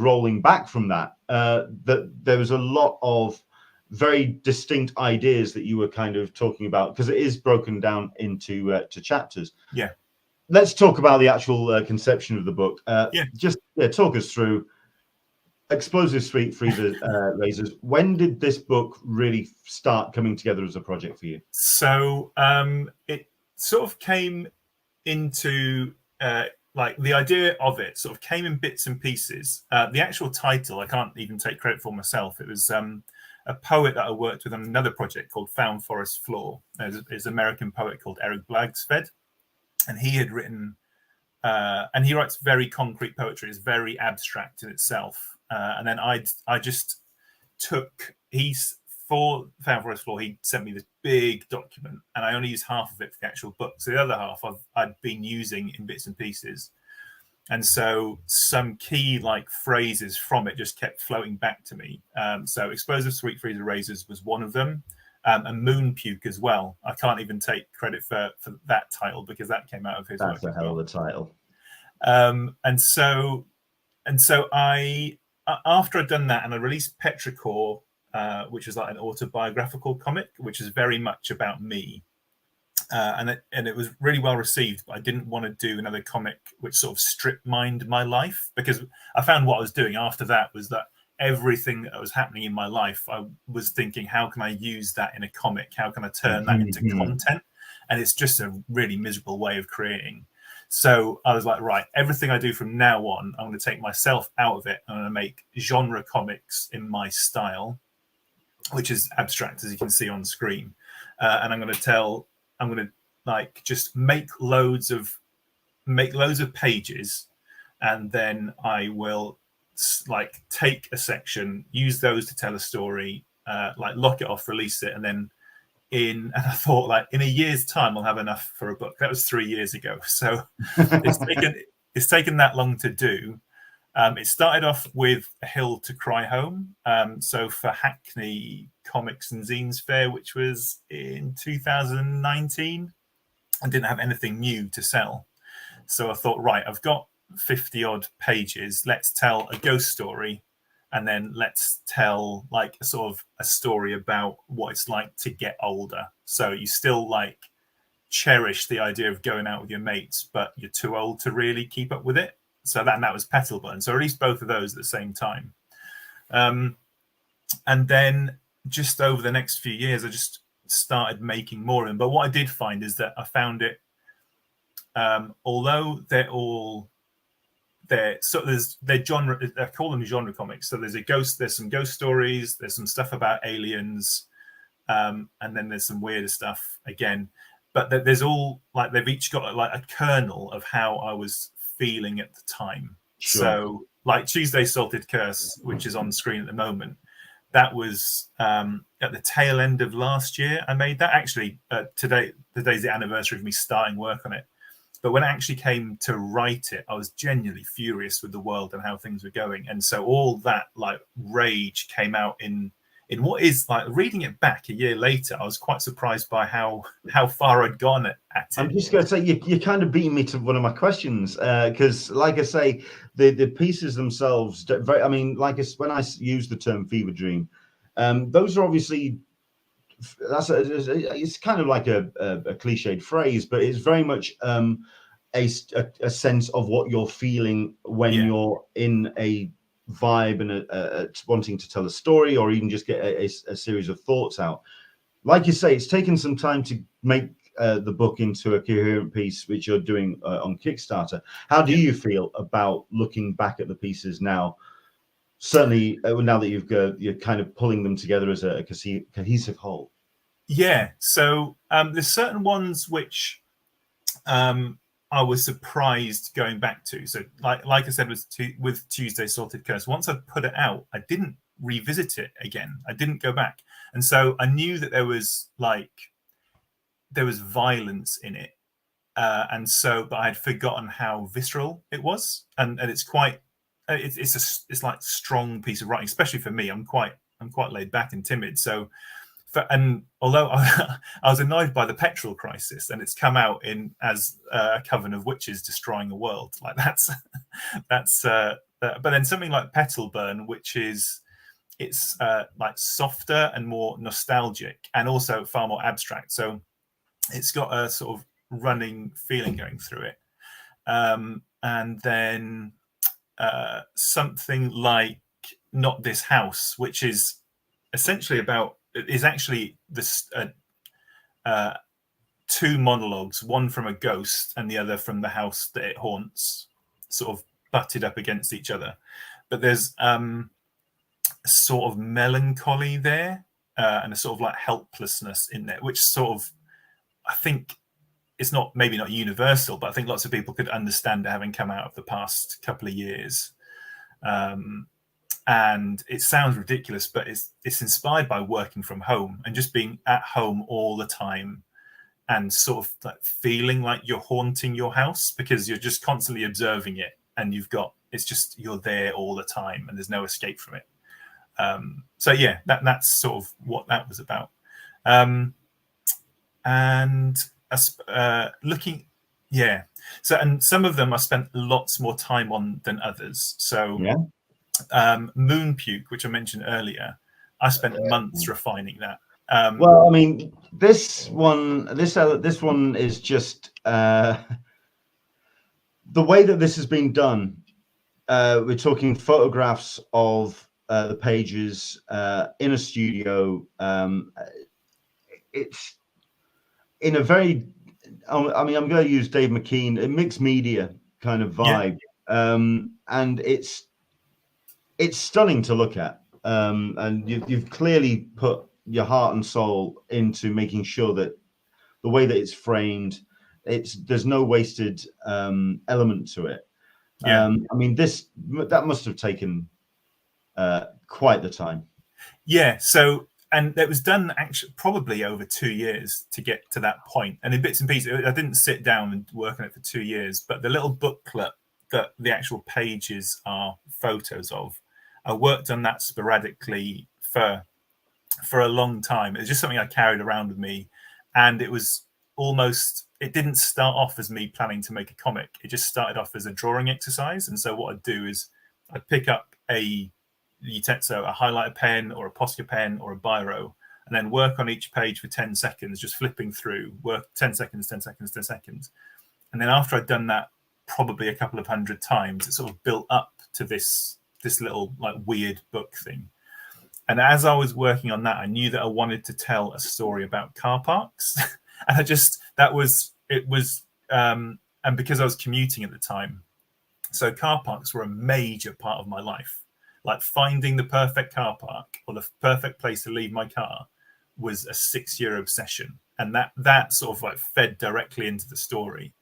rolling back from that, that there was a lot of very distinct ideas that you were kind of talking about, because it is broken down into to chapters. Yeah. Let's talk about the actual conception of the book. Just talk us through Explosive Sweet Freezer Razors. When did this book really start coming together as a project for you? So it sort of came into like the idea of it sort of came in bits and pieces. The actual title, I can't even take credit for myself. It was a poet that I worked with on another project called Found Forest Floor. There's an American poet called Eric Blagsfed, and he had written, and he writes very concrete poetry. It's very abstract in itself. And then I just took, he for Found Forest Floor, he sent me this big document, and I only used half of it for the actual book. So the other half I'd been using in bits and pieces. And so some key like phrases from it just kept floating back to me. So Explosive Sweet Freezer Razors was one of them, and Moon Puke as well. I can't even take credit for that title because that came out of his work. That's a hell of a title. And so I, after I'd done that, and I released Petrichor, which is like an autobiographical comic, which is very much about me. And it was really well received, but I didn't want to do another comic which sort of strip mined my life, because I found what I was doing after that was that everything that was happening in my life, I was thinking, how can I use that in a comic? How can I turn that into content? And it's just a really miserable way of creating. So I was like, right, everything I do from now on, I'm going to take myself out of it. I'm going to make genre comics in my style, which is abstract, as you can see on screen. And I'm going to like just make loads of pages, and then I will like take a section, use those to tell a story, like lock it off, release it, and then and I thought, like, in a year's time I'll have enough for a book. That was 3 years ago, so it's taken that long to do. It started off with A Hill to Cry Home. So for Hackney Comics and Zines Fair, which was in 2019, I didn't have anything new to sell. So I thought, right, I've got 50 odd pages. Let's tell a ghost story, and then let's tell like a sort of a story about what it's like to get older. So you still like cherish the idea of going out with your mates, but you're too old to really keep up with it. So that was Petal Burn. So I released both of those at the same time. And then just over the next few years, I just started making more of them. But what I did find is that I found it, although they're genre, I call them genre comics. So there's some ghost stories, there's some stuff about aliens, and then there's some weirder stuff again. But there's all like, they've each got like a kernel of how I was feeling at the time. Sure. So like Tuesday Salted Curse, which is on screen at the moment, that was at the tail end of last year. I made that actually. Today's the anniversary of me starting work on it. But when I actually came to write it, I was genuinely furious with the world and how things were going. And so all that like rage came out in what is, like, reading it back a year later, I was quite surprised by how far I'd gone at it. I'm just going to say, you kind of beat me to one of my questions, because like I say, the pieces themselves, I mean, like when I use the term fever dream, those are obviously, it's kind of like a cliched phrase, but it's very much a sense of what you're feeling when you're in a vibe and wanting to tell a story, or even just get a series of thoughts out. Like you say, it's taken some time to make the book into a coherent piece, which you're doing on Kickstarter. How do you feel about looking back at the pieces now? Certainly, now that you're kind of pulling them together as a cohesive whole. Yeah. So there's certain ones which I was surprised going back to. So like I said, with Tuesday Salted Curse, once I put it out, I didn't revisit it again. I didn't go back. And so I knew that there was violence in it. But I had forgotten how visceral it was. And it's quite, it's like strong piece of writing, especially for me. I'm quite laid back and timid. So, and although I was annoyed by the petrol crisis, and it's come out as a coven of witches destroying the world, like that's but then something like Petal Burn, which is like softer and more nostalgic, and also far more abstract. So it's got a sort of running feeling going through it. And then something like Not This House, which is essentially actually this two monologues, one from a ghost and the other from the house that it haunts, sort of butted up against each other. But there's sort of melancholy there, and a sort of like helplessness in there, which sort of, I think, it's maybe not universal, but I think lots of people could understand it having come out of the past couple of years. and it sounds ridiculous, but it's inspired by working from home and just being at home all the time, and sort of like feeling like you're haunting your house because you're just constantly observing it, and you're there all the time, and there's no escape from it. So yeah, that's sort of what that was about. And looking, yeah. So, and some of them I spent lots more time on than others. So Yeah. Moon Puke, which I mentioned earlier, I spent months refining that. Well, I mean, this one is just the way that this has been done. We're talking photographs of the pages in a studio. It's in a very, I mean, I'm going to use Dave McKean, a mixed media kind of vibe, and it's stunning to look at. And you've clearly put your heart and soul into making sure that the way that it's framed, there's no wasted element to it. I mean, that must have taken quite the time. Yeah. So, and it was done actually probably over 2 years to get to that point, and in bits and pieces. I didn't sit down and work on it for 2 years, but the little booklet that the actual pages are photos of, I worked on that sporadically for a long time. It was just something I carried around with me, and it didn't start off as me planning to make a comic. It just started off as a drawing exercise. And so what I'd do is I'd pick up a highlighter pen or a Posca pen or a biro, and then work on each page for 10 seconds, just flipping through, work 10 seconds, 10 seconds, 10 seconds. And then after I'd done that probably a couple of hundred times, it sort of built up to this little like weird book thing. And as I was working on that, I knew that I wanted to tell a story about car parks. And and because I was commuting at the time, so car parks were a major part of my life. Like finding the perfect car park or the perfect place to leave my car was a 6-year obsession. And that sort of like fed directly into the story.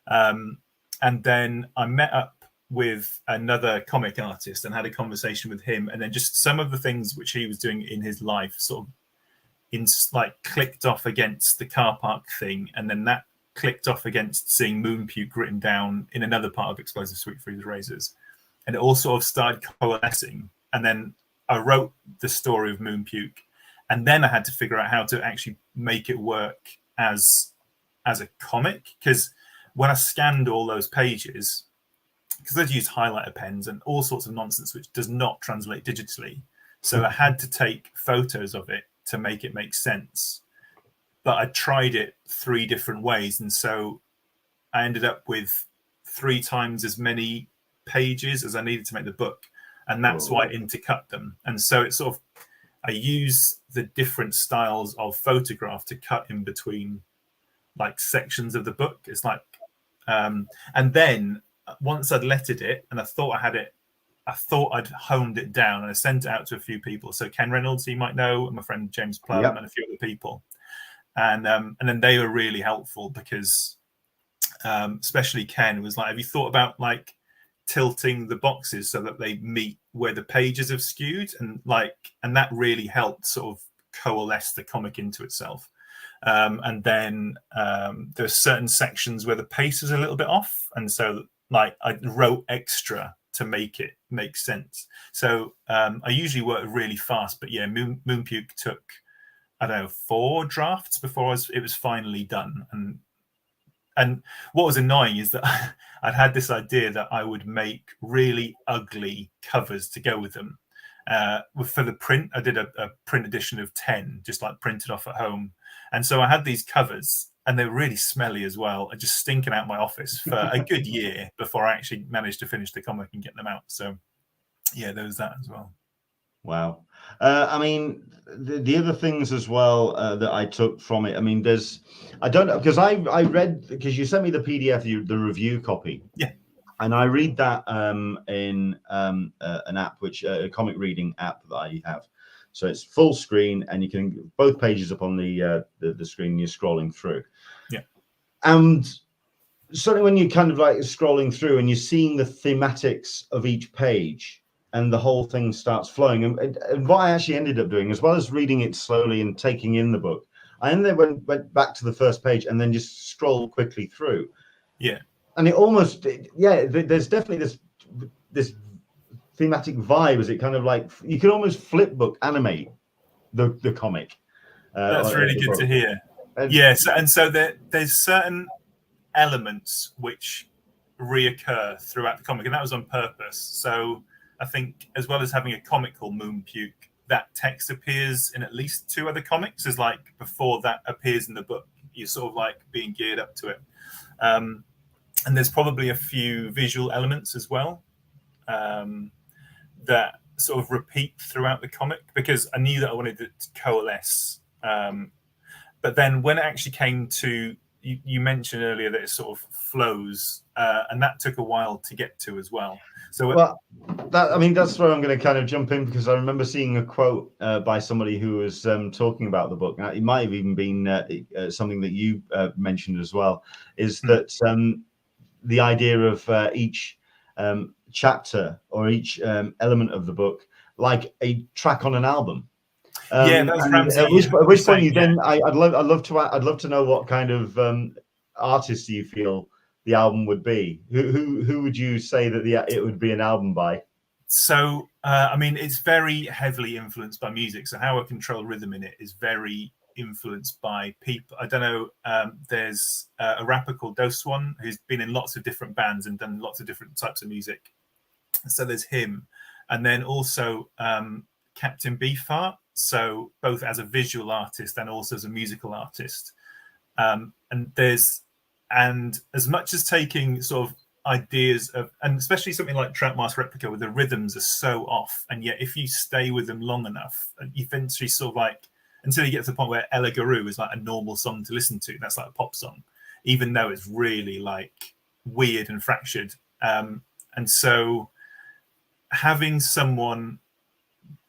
And then I met up with another comic artist and had a conversation with him, and then just some of the things which he was doing in his life sort of clicked off against the car park thing, and then that clicked off against seeing Moon Puke written down in another part of Explosive Sweet Freeze Razors, and it all sort of started coalescing. And then I wrote the story of Moon Puke, and then I had to figure out how to actually make it work as a comic, because when I scanned all those pages, because I'd used highlighter pens and all sorts of nonsense which does not translate digitally, so I had to take photos of it to make it make sense. But I tried it 3 different ways, and so I ended up with 3 times as many pages as I needed to make the book, and that's why I intercut them. And so it's sort of, I use the different styles of photograph to cut in between like sections of the book. It's like and then once I'd lettered it and I thought I'd honed it down, and I sent it out to a few people. So Ken Reynolds, you might know, and my friend James Plum, and a few other people. And then they were really helpful because especially Ken was like, have you thought about like tilting the boxes so that they meet where the pages have skewed? And that really helped sort of coalesce the comic into itself. And then there's certain sections where the pace is a little bit off, and so like I wrote extra to make it make sense. So I usually work really fast, but yeah, Moon Puke took, I don't know, 4 drafts before it was finally done. And what was annoying is that I'd had this idea that I would make really ugly covers to go with them. For the print, I did a print edition of 10, just like printed off at home. And so I had these covers, and they were really smelly as well, just stinking out my office for a good year before I actually managed to finish the comic and get them out. So yeah, there was that as well. Wow. I mean, the other things as well that I took from it, I mean, I don't know, because I read, because you sent me the PDF, the review copy. Yeah. And I read that in an app, a comic reading app that I have. So it's full screen, and you can both pages up on the screen. You're scrolling through. Yeah. And certainly when you're kind of like scrolling through and you're seeing the thematics of each page, and the whole thing starts flowing. And what I actually ended up doing, as well as reading it slowly and taking in the book, I then went back to the first page and then just scrolled quickly through. Yeah. And it almost, there's definitely this thematic vibe, as it kind of like, you can almost flip book animate the comic. That's really good to hear. And, yes, and so there's certain elements which reoccur throughout the comic, and that was on purpose. So I think, as well as having a comic called Moon Puke, that text appears in at least 2 other comics, as like before that appears in the book. You're sort of like being geared up to it. And there's probably a few visual elements as well that sort of repeat throughout the comic, because I knew that I wanted it to coalesce. But then when it actually came to, you mentioned earlier that it sort of flows, and that took a while to get to as well. So, that's where I'm going to kind of jump in, because I remember seeing a quote by somebody who was talking about the book. Now, it might have even been something that you mentioned as well, is that the idea of each chapter or each element of the book like a track on an album. That's Ramsey. At which point you then, I'd love to know what kind of artist do you feel the album would be? Who would you say that it would be an album by? So I mean, it's very heavily influenced by music. So how I control rhythm in it is very influenced by people. I don't know. There's a rapper called Doswan who's been in lots of different bands and done lots of different types of music. So there's him, and then also Captain Beefheart. So both as a visual artist and also as a musical artist. And as much as taking sort of ideas of, and especially something like Trackmaster Replica, where the rhythms are so off, and yet if you stay with them long enough, eventually sort of like, until you get to the point where Ella Guru is like a normal song to listen to. That's like a pop song, even though it's really like weird and fractured. And so having someone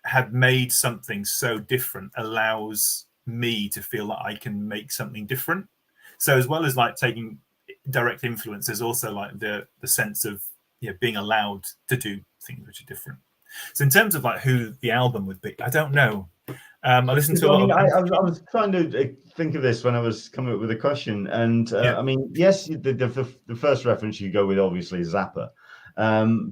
had made something so different allows me to feel that I can make something different. So as well as like taking direct influence, there's also like the sense of being allowed to do things which are different. So in terms of like who the album would be, I don't know. I listened to a lot I was trying to think of this when I was coming up with a question, and I mean, yes, the first reference you go with obviously is Zappa,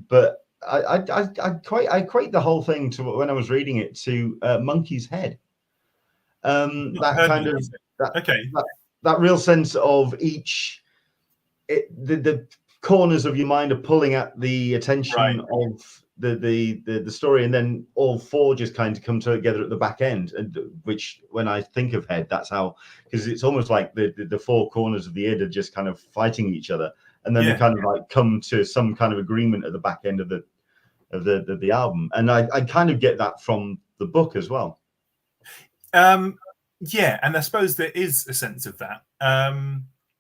but I equate the whole thing to, when I was reading it, to Monkey's Head. That kind of that real sense of the corners of your mind are pulling at the attention of the story, and then all 4 just kind of come together at the back end. And which, when I think of Head, that's how, because it's almost like the 4 corners of the id are just kind of fighting each other, and then they kind of like come to some kind of agreement at the back end of the album. And I kind of get that from the book as well. And I suppose there is a sense of that.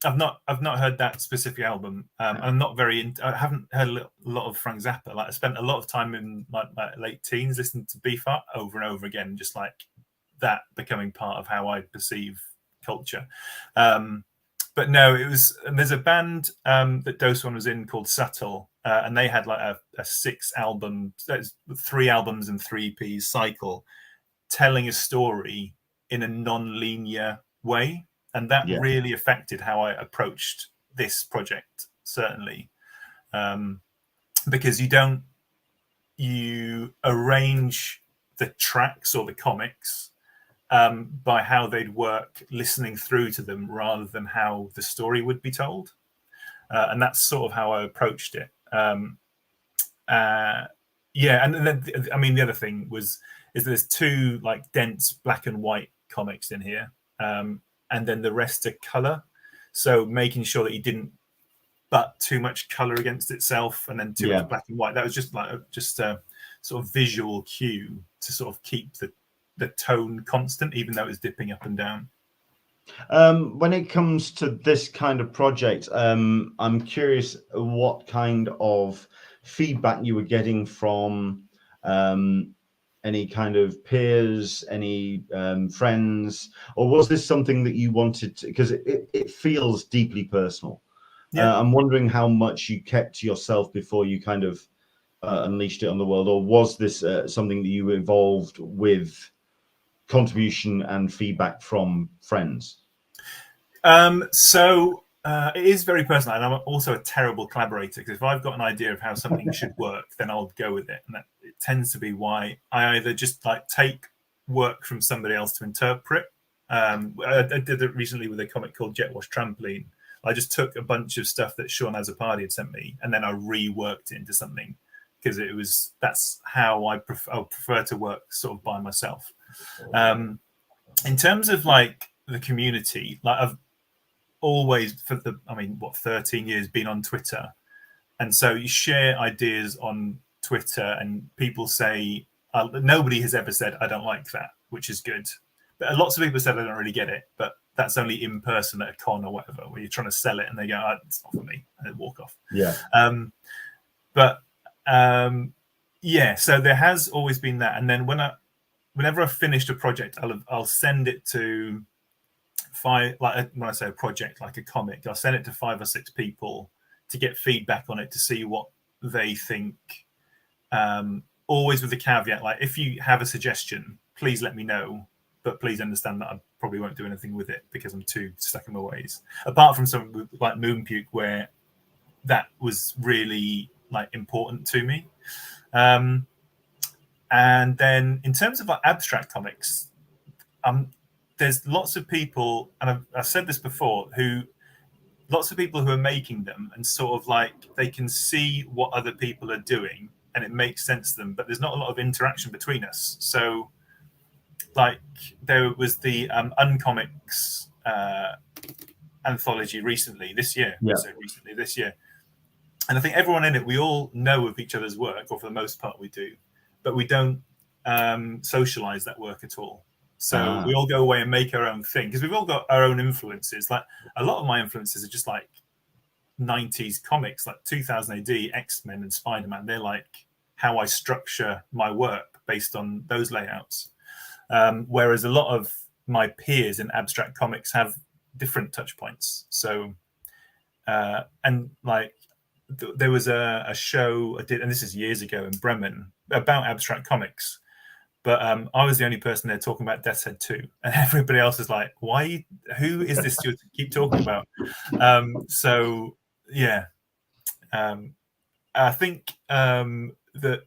I've not heard that specific album. I'm not very. I haven't heard a lot of Frank Zappa. Like, I spent a lot of time in my late teens listening to Beefheart over and over again, just like that becoming part of how I perceive culture. But no, it was. And there's a band that Doswan was in called Subtle, and they had like a 6 album, 3 albums and 3 EPs cycle, telling a story in a non-linear way. And that really affected how I approached this project, certainly, because you arrange the tracks or the comics by how they'd work listening through to them, rather than how the story would be told. And that's sort of how I approached it. And then, I mean, the other thing is that there's 2 like dense black and white comics in here. And then the rest are color, so making sure that he didn't butt too much color against itself, and then too much black and white. That was just a sort of visual cue to sort of keep the tone constant, even though it was dipping up and down. When it comes to this kind of project, I'm curious what kind of feedback you were getting from any kind of peers, any friends, or was this something that you wanted to, because it feels deeply personal. I'm wondering how much you kept to yourself before you kind of unleashed it on the world, or was this something that you evolved with contribution and feedback from friends? It is very personal, and I'm also a terrible collaborator, because if I've got an idea of how something should work, then I'll go with it, and it tends to be why I either just like take work from somebody else to interpret. I did it recently with a comic called Jet Wash Trampoline. I just took a bunch of stuff that Sean Azzopardi had sent me, and then I reworked it into something, because that's how I prefer to work sort of by myself. In terms of like the community, like I've always, 13 years been on Twitter, and so you share ideas on Twitter, and people say nobody has ever said I don't like that, which is good, but lots of people said I don't really get it, but that's only in person at a con or whatever, where you're trying to sell it and they go, oh, it's not for me, and they walk off. So there has always been that. And then whenever I've finished a project, I'll send it to when I say a project, like a comic, I'll send it to 5 or 6 people to get feedback on it, to see what they think. Always with the caveat, like, if you have a suggestion, please let me know, but please understand that I probably won't do anything with it because I'm too stuck in my ways. Apart from some like Puke, where that was really like important to me. And then in terms of like abstract comics, there's lots of people, and I've said this before, lots of people who are making them, and sort of like they can see what other people are doing and it makes sense to them, but there's not a lot of interaction between us. So like there was the Uncomics anthology this year. And I think everyone in it, we all know of each other's work, or for the most part we do, but we don't socialize that work at all. So we all go away and make our own thing, because we've all got our own influences. Like a lot of my influences are just like 90s comics, like 2000 AD, X-Men and Spider-Man. They're like how I structure my work based on those layouts. Whereas a lot of my peers in abstract comics have different touch points. So, and like there was a show I did, and this is years ago in Bremen, about abstract comics. But I was the only person there talking about Death's Head 2, and everybody else is like, "Why? Who is this you keep talking about?" I think that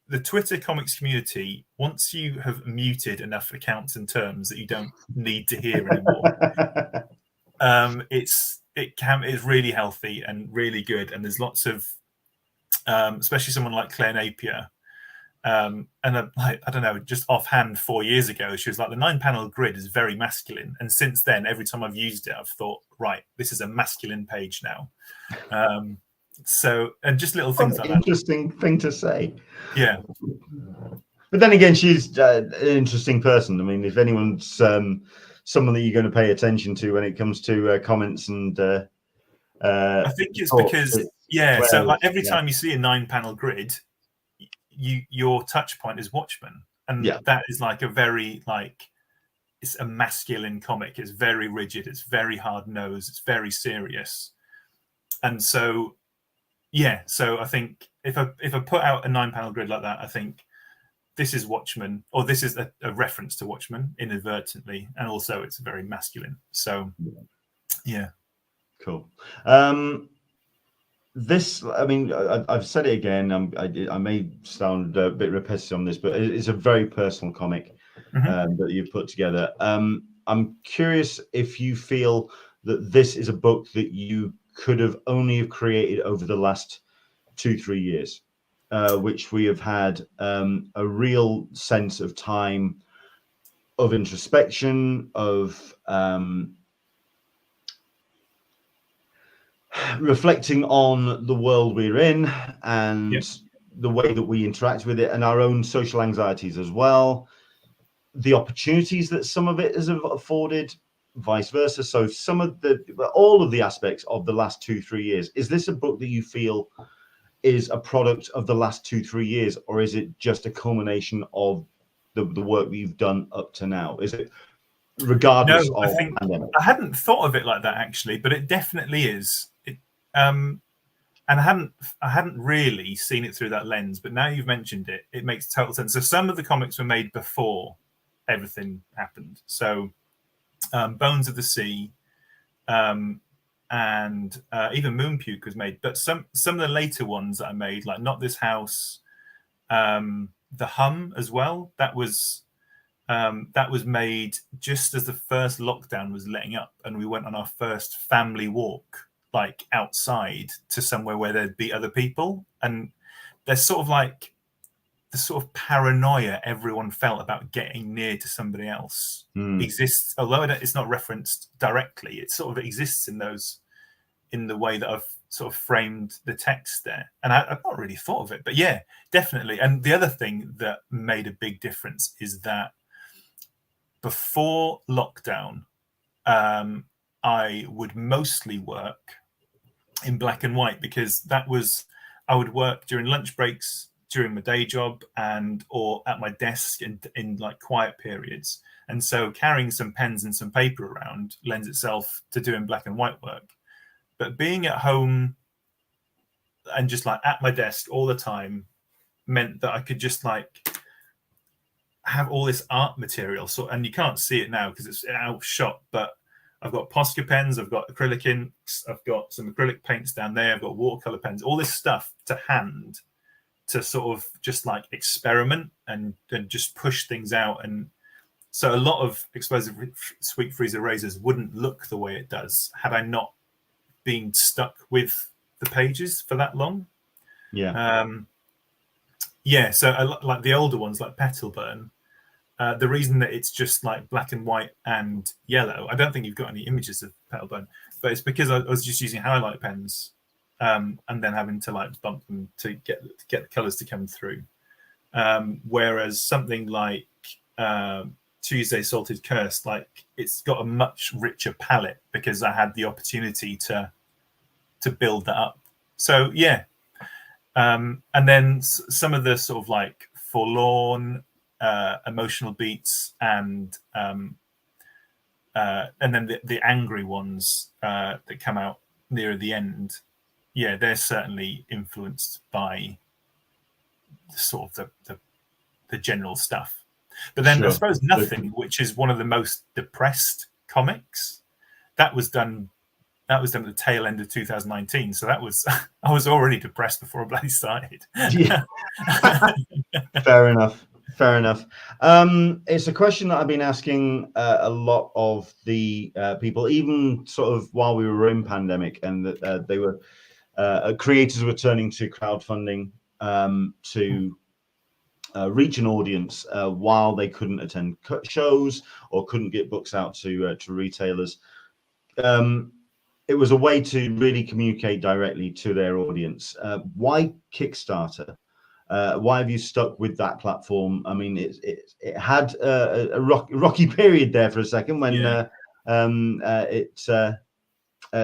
the Twitter comics community, once you have muted enough accounts and terms that you don't need to hear anymore, it's really healthy and really good. And there's lots of, especially someone like Claire Napier. And I don't know, just offhand 4 years ago, she was like, the 9-panel grid is very masculine. And since then, every time I've used it, I've thought, right, this is a masculine page now. And just little things like that. Interesting thing to say. Yeah. But then again, she's an interesting person. I mean, if anyone's someone that you're going to pay attention to when it comes to comments and I think it's because, so like every time you see a 9-panel grid, your touch point is Watchmen, and that is like a very it's a masculine comic. It's very rigid, it's very hard nosed, it's very serious. And so so I think if I put out a 9-panel grid like that, I think this is Watchmen, or this is a reference to Watchmen inadvertently, and also it's very masculine. So cool. This, I mean, I've said it again. I may sound a bit repetitive on this, but it's a very personal comic that you've put together. I'm curious if you feel that this is a book that you could have only created over the last 2-3 years, which we have had a real sense of time, of introspection, of reflecting on the world we're in and the way that we interact with it, and our own social anxieties as well, the opportunities that some of it has afforded, vice versa. So all of the aspects of the last 2-3 years. Is this a book that you feel is a product of the last 2-3 years, or is it just a culmination of the work that you've done up to now? Is it regardless of the pandemic? I hadn't thought of it like that, actually, but it definitely is. and I hadn't really seen it through that lens, but now you've mentioned it, it makes total sense. So some of the comics were made before everything happened. So Bones of the Sea, and even Moon Puke was made. But some of the later ones that I made, like Not This House, The Hum as well, that was made just as the first lockdown was letting up, and we went on our first family walk, like outside to somewhere where there'd be other people, and there's sort of like the sort of paranoia everyone felt about getting near to somebody else exists, although it's not referenced directly. It sort of exists in the way that I've sort of framed the text there, and I've not really thought of it, but yeah, definitely. And the other thing that made a big difference is that before lockdown, I would mostly work in black and white, because I would work during lunch breaks, during my day job, or at my desk in like quiet periods. And so carrying some pens and some paper around lends itself to doing black and white work. But being at home and just like at my desk all the time meant that I could just like have all this art material. So, and you can't see it now because it's outshot, but I've got Posca pens, I've got acrylic inks, I've got some acrylic paints down there, I've got watercolor pens, all this stuff to hand to sort of just like experiment and just push things out. And so a lot of Explosive Sweet Freezer razors wouldn't look the way it does had I not been stuck with the pages for that long. So like the older ones, like Petal Burn, the reason that it's just like black and white and yellow, I don't think you've got any images of Petal Burn, but it's because I was just using highlight pens, and then having to like bump them to get the colors to come through. Whereas something like Tuesday Salted Curse, like it's got a much richer palette because I had the opportunity to build that up. So yeah. And then some of the sort of like forlorn, emotional beats, and then the angry ones that come out near the end. Yeah, they're certainly influenced by sort of the general stuff. But then I suppose Nothing, which is one of the most depressed comics, that was done at the tail end of 2019. So that was I was already depressed before I bloody started. Yeah. Fair enough. It's a question that I've been asking a lot of the people, even sort of while we were in pandemic, and that they were creators were turning to crowdfunding to reach an audience while they couldn't attend shows or couldn't get books out to retailers. It was a way to really communicate directly to their audience. Why Kickstarter? Why have you stuck with that platform? I mean, it had a rocky period there for a second when it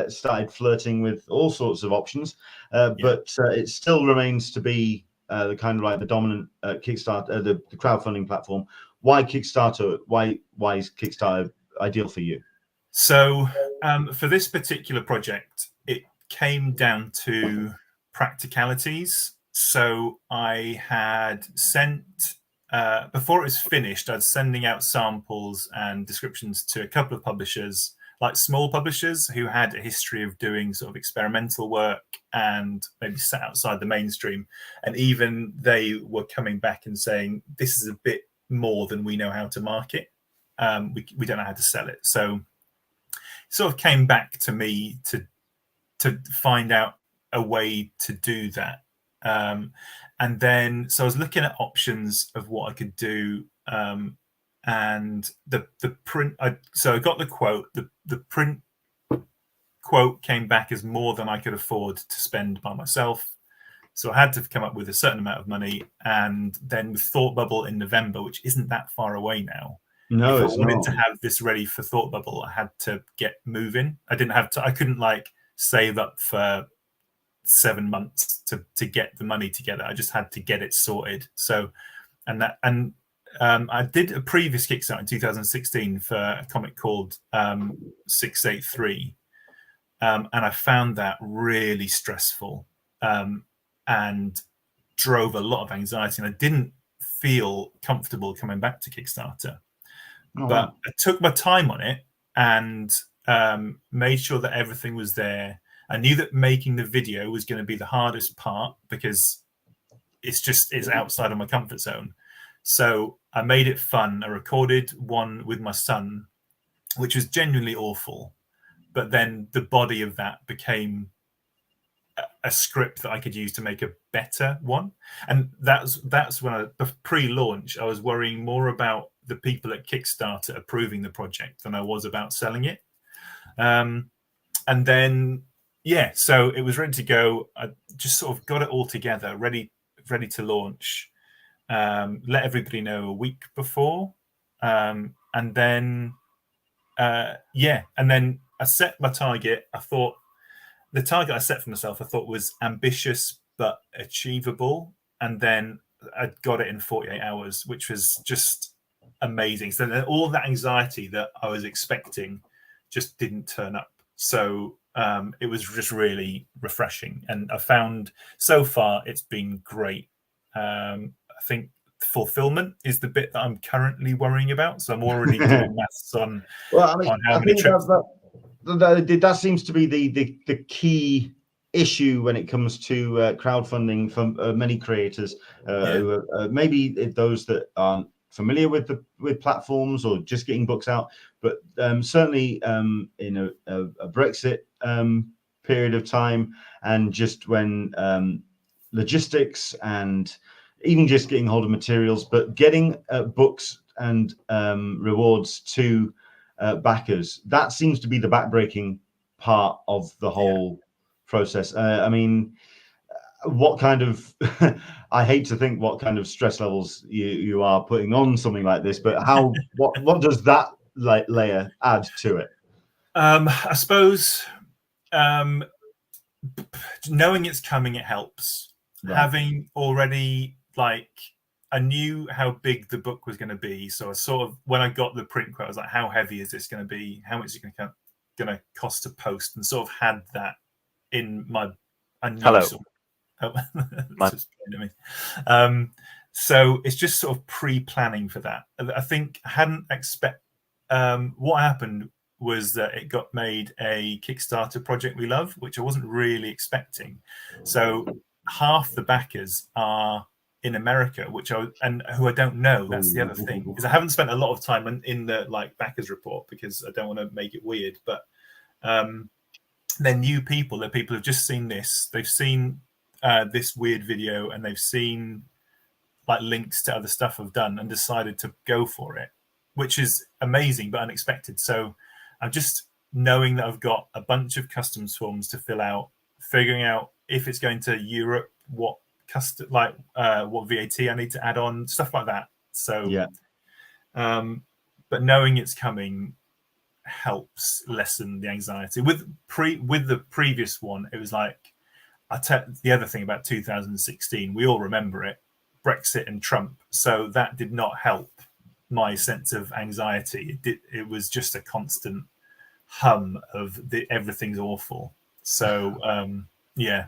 started flirting with all sorts of options, but it still remains to be the kind of like the dominant Kickstarter, the crowdfunding platform. Why Kickstarter? Why is Kickstarter ideal for you? So for this particular project, it came down to practicalities. So I had sent, before it was finished, I was sending out samples and descriptions to a couple of publishers, like small publishers who had a history of doing sort of experimental work and maybe sat outside the mainstream. And even they were coming back and saying, this is a bit more than we know how to market. We don't know how to sell it. So sort of came back to me to find out a way to do that. And then so I was looking at options of what I could do, and the print. So I got the quote. The print quote came back as more than I could afford to spend by myself. So I had to come up with a certain amount of money, and then with Thought Bubble in November, which isn't that far away now. No, if I wanted to have this ready for Thought Bubble, I had to get moving. I didn't have to. I couldn't like save up for 7 months to get the money together. I just had to get it sorted. So, I did a previous Kickstarter in 2016 for a comic called 683, and I found that really stressful. and drove a lot of anxiety, and I didn't feel comfortable coming back to Kickstarter. Oh, But wow. I took my time on it and made sure that everything was there. I knew that making the video was going to be the hardest part because it's outside of my comfort zone. So I made it fun. I recorded one with my son, which was genuinely awful. But then the body of that became a script that I could use to make a better one. And that's when pre-launch, I was worrying more about the people at Kickstarter approving the project than I was about selling it. And then, yeah, so it was ready to go. I just sort of got it all together, ready to launch. Let everybody know a week before. And then, and then I set my target. I thought the target I set for myself, I thought was ambitious but achievable. And then I got it in 48 hours, which was just amazing. So then all that anxiety that I was expecting just didn't turn up. So it was just really refreshing. And I found so far it's been great. I think fulfillment is the bit that I'm currently worrying about. So I'm already doing maths on, on how many trips. That seems to be the key issue when it comes to crowdfunding for many creators, who are, maybe those that aren't familiar with platforms or just getting books out, but certainly in a Brexit period of time, and just when logistics and even just getting hold of materials, but getting books and rewards to backers, that seems to be the backbreaking part of the whole process. I mean, what kind of I hate to think what kind of stress levels you are putting on something like this, but how what does that layer add to it? I suppose knowing it's coming, it helps. Right. Having already, I knew how big the book was going to be, so I sort of, when I got the print quote, I was like, how heavy is this going to be? How much is it going to cost to post? And sort of had that in my. Hello. So it's just sort of pre-planning for that. I think I hadn't what happened was that it got made a Kickstarter project we love, which I wasn't really expecting. So half the backers are in America, who I don't know. That's the other thing, because I haven't spent a lot of time in the backers report because I don't want to make it weird. But they're new people. They're people who've just seen this. They've seen this weird video, and they've seen links to other stuff I've done and decided to go for it, which is amazing but unexpected. So I'm just knowing that I've got a bunch of customs forms to fill out, figuring out if it's going to Europe, what VAT I need to add on, stuff like that. So yeah, but knowing it's coming helps lessen the anxiety. With the previous one, it was the other thing about 2016, we all remember it, Brexit and Trump. So that did not help my sense of anxiety. It was just a constant hum of everything's awful. So yeah,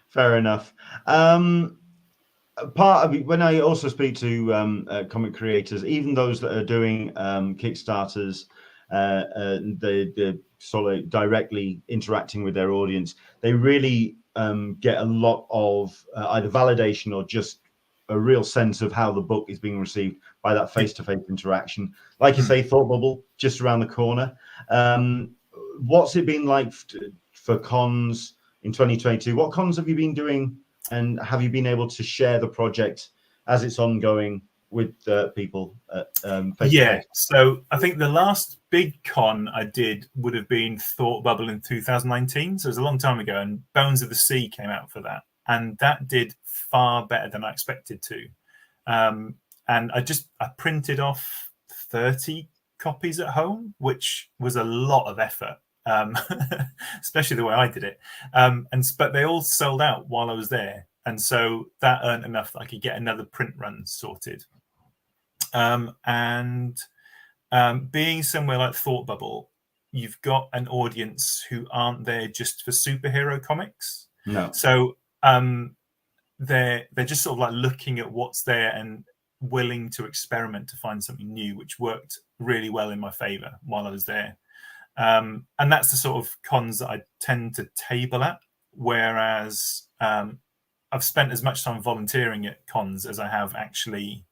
fair enough. Part of it, when I also speak to comic creators, even those that are doing Kickstarters, they're sort of directly interacting with their audience, they really get a lot of either validation or just a real sense of how the book is being received by that face-to-face interaction. Like you say, Thought Bubble just around the corner. What's it been like for cons in 2022? What cons have you been doing, and have you been able to share the project as it's ongoing with people face-to-face? So I think the last big con I did would have been Thought Bubble in 2019. So it was a long time ago, and Bones of the Sea came out for that, and that did far better than I expected to. And I printed off 30 copies at home, which was a lot of effort, especially the way I did it. But they all sold out while I was there, and so that earned enough that I could get another print run sorted. Being somewhere like Thought Bubble, you've got an audience who aren't there just for superhero comics. No. So they're just sort of like looking at what's there and willing to experiment to find something new, which worked really well in my favor while I was there. And that's the sort of cons that I tend to table at, whereas I've spent as much time volunteering at cons as I have actually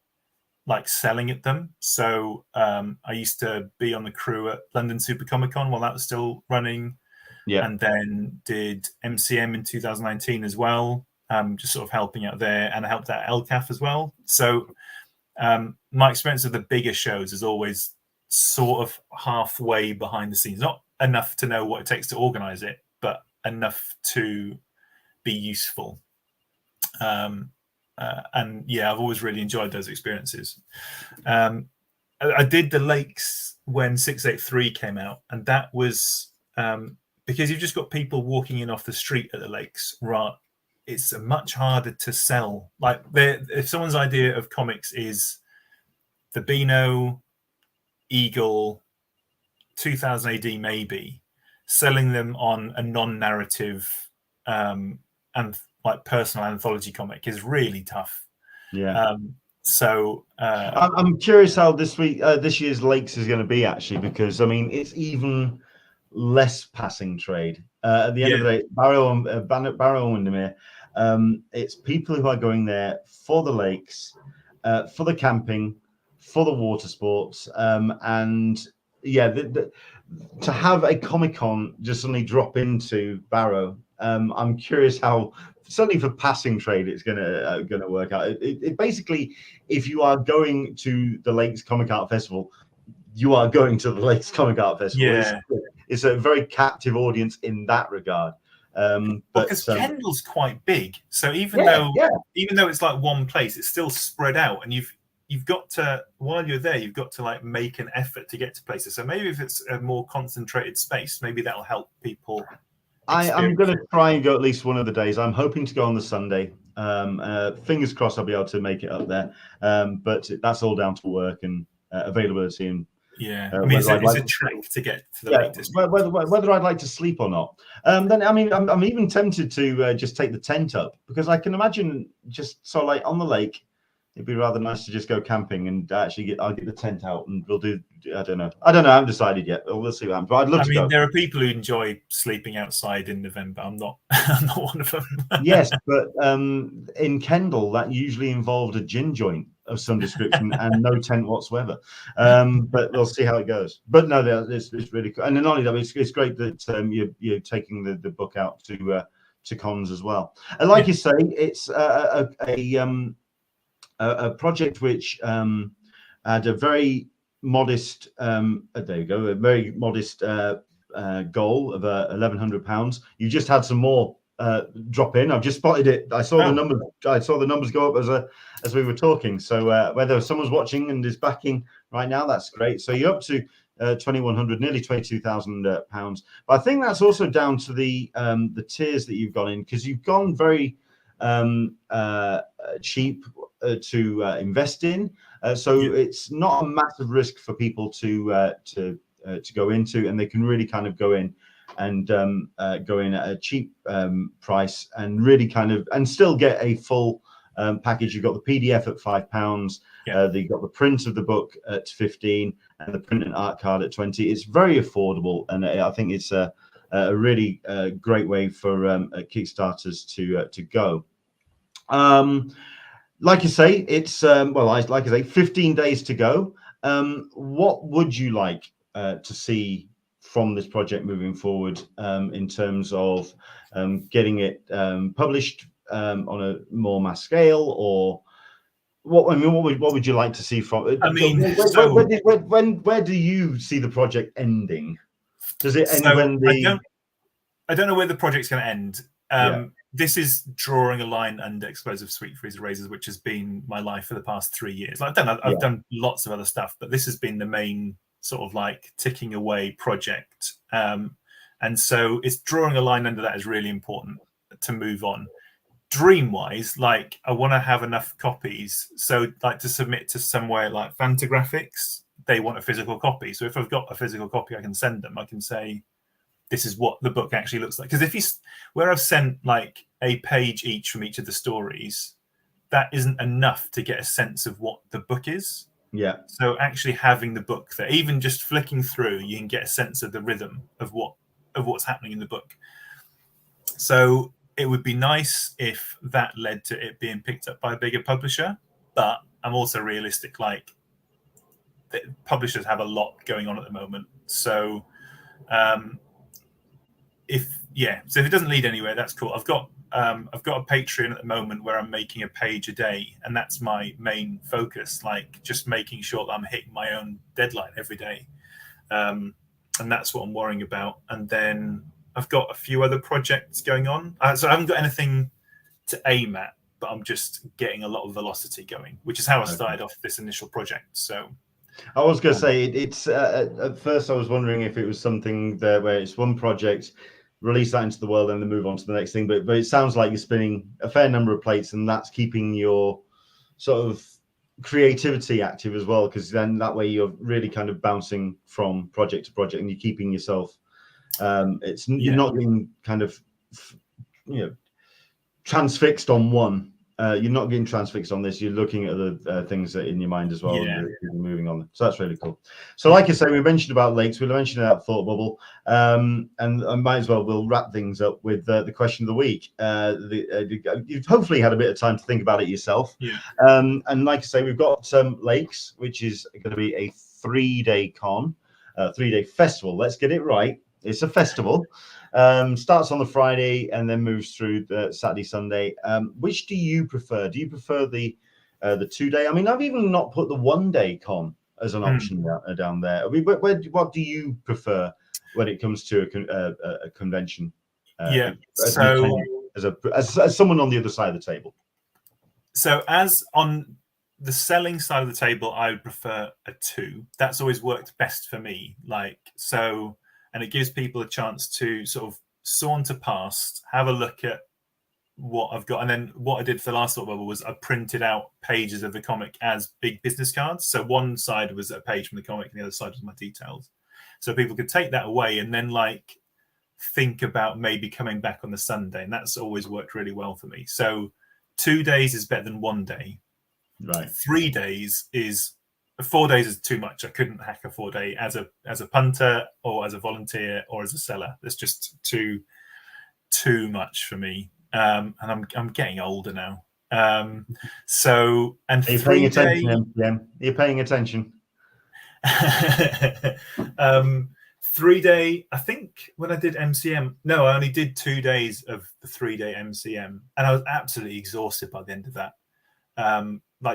like selling at them. So I used to be on the crew at London Super Comic Con while that was still running. Yeah. And then did MCM in 2019 as well, just sort of helping out there, and I helped out LCAF as well. So my experience of the bigger shows is always sort of halfway behind the scenes, not enough to know what it takes to organize it, but enough to be useful. And yeah, I've always really enjoyed those experiences. I did the Lakes when 683 came out, and that was because you've just got people walking in off the street at the Lakes, right? It's much harder to sell. Like, if someone's idea of comics is the Beano, Eagle, 2000 AD maybe, selling them on a non-narrative and like personal anthology comic is really tough. Yeah. So I'm curious how this year's Lakes is going to be, actually, because I mean it's even less passing trade. At the end of the day, Barrow and Windermere, it's people who are going there for the lakes, for the camping, for the water sports, and yeah, to have a Comic-Con just suddenly drop into Barrow. I'm curious how, certainly for passing trade, it's gonna work out. It basically, if you are going to the Lakes Comic Art Festival, you are going to the Lakes Comic Art Festival. Yeah. It's a very captive audience in that regard. But because Kendall's quite big, so even though it's like one place, it's still spread out, and you've got to, while you're there, you've got to like make an effort to get to places. So maybe if it's a more concentrated space, maybe that'll help people. I'm going to try and go at least one of the days. I'm hoping to go on the Sunday. Fingers crossed I'll be able to make it up there. But that's all down to work and availability. And yeah, I mean, it's a trek to get to the Lake District. Whether I'd like to sleep or not. Then I mean, I'm even tempted to just take the tent up, because I can imagine just so like on the lake, it'd be rather nice to just go camping and actually I'll get the tent out and we'll do. I don't know. I haven't decided yet. We'll see what happens. But I'd love to go. There are people who enjoy sleeping outside in November. I'm not. I'm not one of them. Yes, but in Kendall, that usually involved a gin joint of some description and no tent whatsoever. But we'll see how it goes. But no, it's really cool. And not only that, it's great that you're taking the book out to cons as well. And like you say, it's a project which had a very modest there you go, a very modest goal of £1,100. You just had some more drop in. I've just spotted it. I saw the numbers. I saw the numbers go up as we were talking. So whether someone's watching and is backing right now, that's great. So you're up to 2,100, nearly £22,000. But I think that's also down to the tiers that you've gone in, because you've gone very cheap to invest in. So it's not a massive risk for people to go into, and they can really kind of go in and go in at a cheap price and really kind of and still get a full package. You've got the PDF at £5. You've got the print of the book at 15 and the print and art card at 20. It's very affordable, and I think it's a really great way for Kickstarters to go. Like you say, it's like I say, 15 days to go. What would you like to see from this project moving forward, in terms of getting it published on a more mass scale, or what? I mean, what would you like to see from it? I mean, where do you see the project ending? Does it end when I don't know where the project's going to end. This is drawing a line under Explosive Sweet Freezer Razors, which has been my life for the past 3 years. I've done lots of other stuff, but this has been the main sort of like ticking away project. And so it's drawing a line under that is really important to move on. Dream-wise, like I want to have enough copies, so like to submit to somewhere like Fantagraphics they want a physical copy. So if I've got a physical copy, I can send them. I can say, this is what the book actually looks like. Because if you, where I've sent like a page each from each of the stories, that isn't enough to get a sense of what the book is. Yeah. So actually having the book there, even just flicking through, you can get a sense of the rhythm of what's happening in the book. So it would be nice if that led to it being picked up by a bigger publisher. But I'm also realistic, like publishers have a lot going on at the moment. So if it doesn't lead anywhere, that's cool. I've got a Patreon at the moment where I'm making a page a day, and that's my main focus, like just making sure that I'm hitting my own deadline every day. And that's what I'm worrying about. And then I've got a few other projects going on. So I haven't got anything to aim at, but I'm just getting a lot of velocity going, which is how I started off this initial project. So I was going to say, it's at first I was wondering if it was something there where it's one project, release that into the world, and then move on to the next thing. But it sounds like you're spinning a fair number of plates, and that's keeping your sort of creativity active as well, because then that way you're really kind of bouncing from project to project, and you're keeping yourself. You're not getting kind of transfixed on one. You're not getting transfixed on this. You're looking at other things that are in your mind as well, and you're moving on. So that's really cool. So, like I say, we mentioned about lakes. We mentioned about Thought Bubble, and I might as well. We'll wrap things up with the question of the week. You've hopefully had a bit of time to think about it yourself. Yeah. And like I say, we've got lakes, which is going to be a 3-day con, 3-day festival. Let's get it right. It's a festival. Starts on the Friday and then moves through the Saturday, Sunday. Which do you prefer? Do you prefer the 2-day? I mean, I've even not put the 1-day con as an option down there. I mean, what do you prefer when it comes to a convention? As someone on the other side of the table. So as on the selling side of the table, I would prefer a 2. That's always worked best for me. And it gives people a chance to sort of saunter past, have a look at what I've got. And then what I did for the last Thought Bubble was I printed out pages of the comic as big business cards. So one side was a page from the comic and the other side was my details. So people could take that away and then think about maybe coming back on the Sunday. And that's always worked really well for me. So 2 days is better than 1 day. Right. 3 days is... 4 days is too much. I couldn't hack a 4-day as a punter or as a volunteer or as a seller. It's just too much for me. And I'm getting older now. So and are you paying attention, MPM? You're paying attention. 3-day. I think when I did MCM, no, I only did 2 days of the 3-day MCM, and I was absolutely exhausted by the end of that.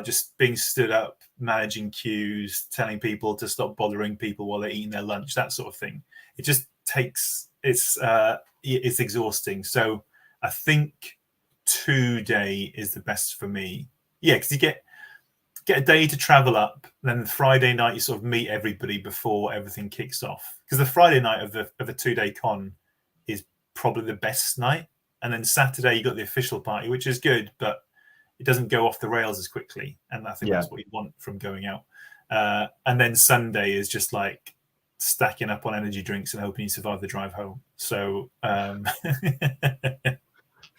Just being stood up, managing queues, telling people to stop bothering people while they're eating their lunch, that sort of thing. It just takes, it's exhausting. So I think 2-day is the best for me. Yeah, because you get a day to travel up, then the Friday night you sort of meet everybody before everything kicks off. Because the Friday night of a 2-day con is probably the best night, and then Saturday you got the official party, which is good, but it doesn't go off the rails as quickly, and I think that's what you want from going out. And then Sunday is just like stacking up on energy drinks and hoping you survive the drive home. So fair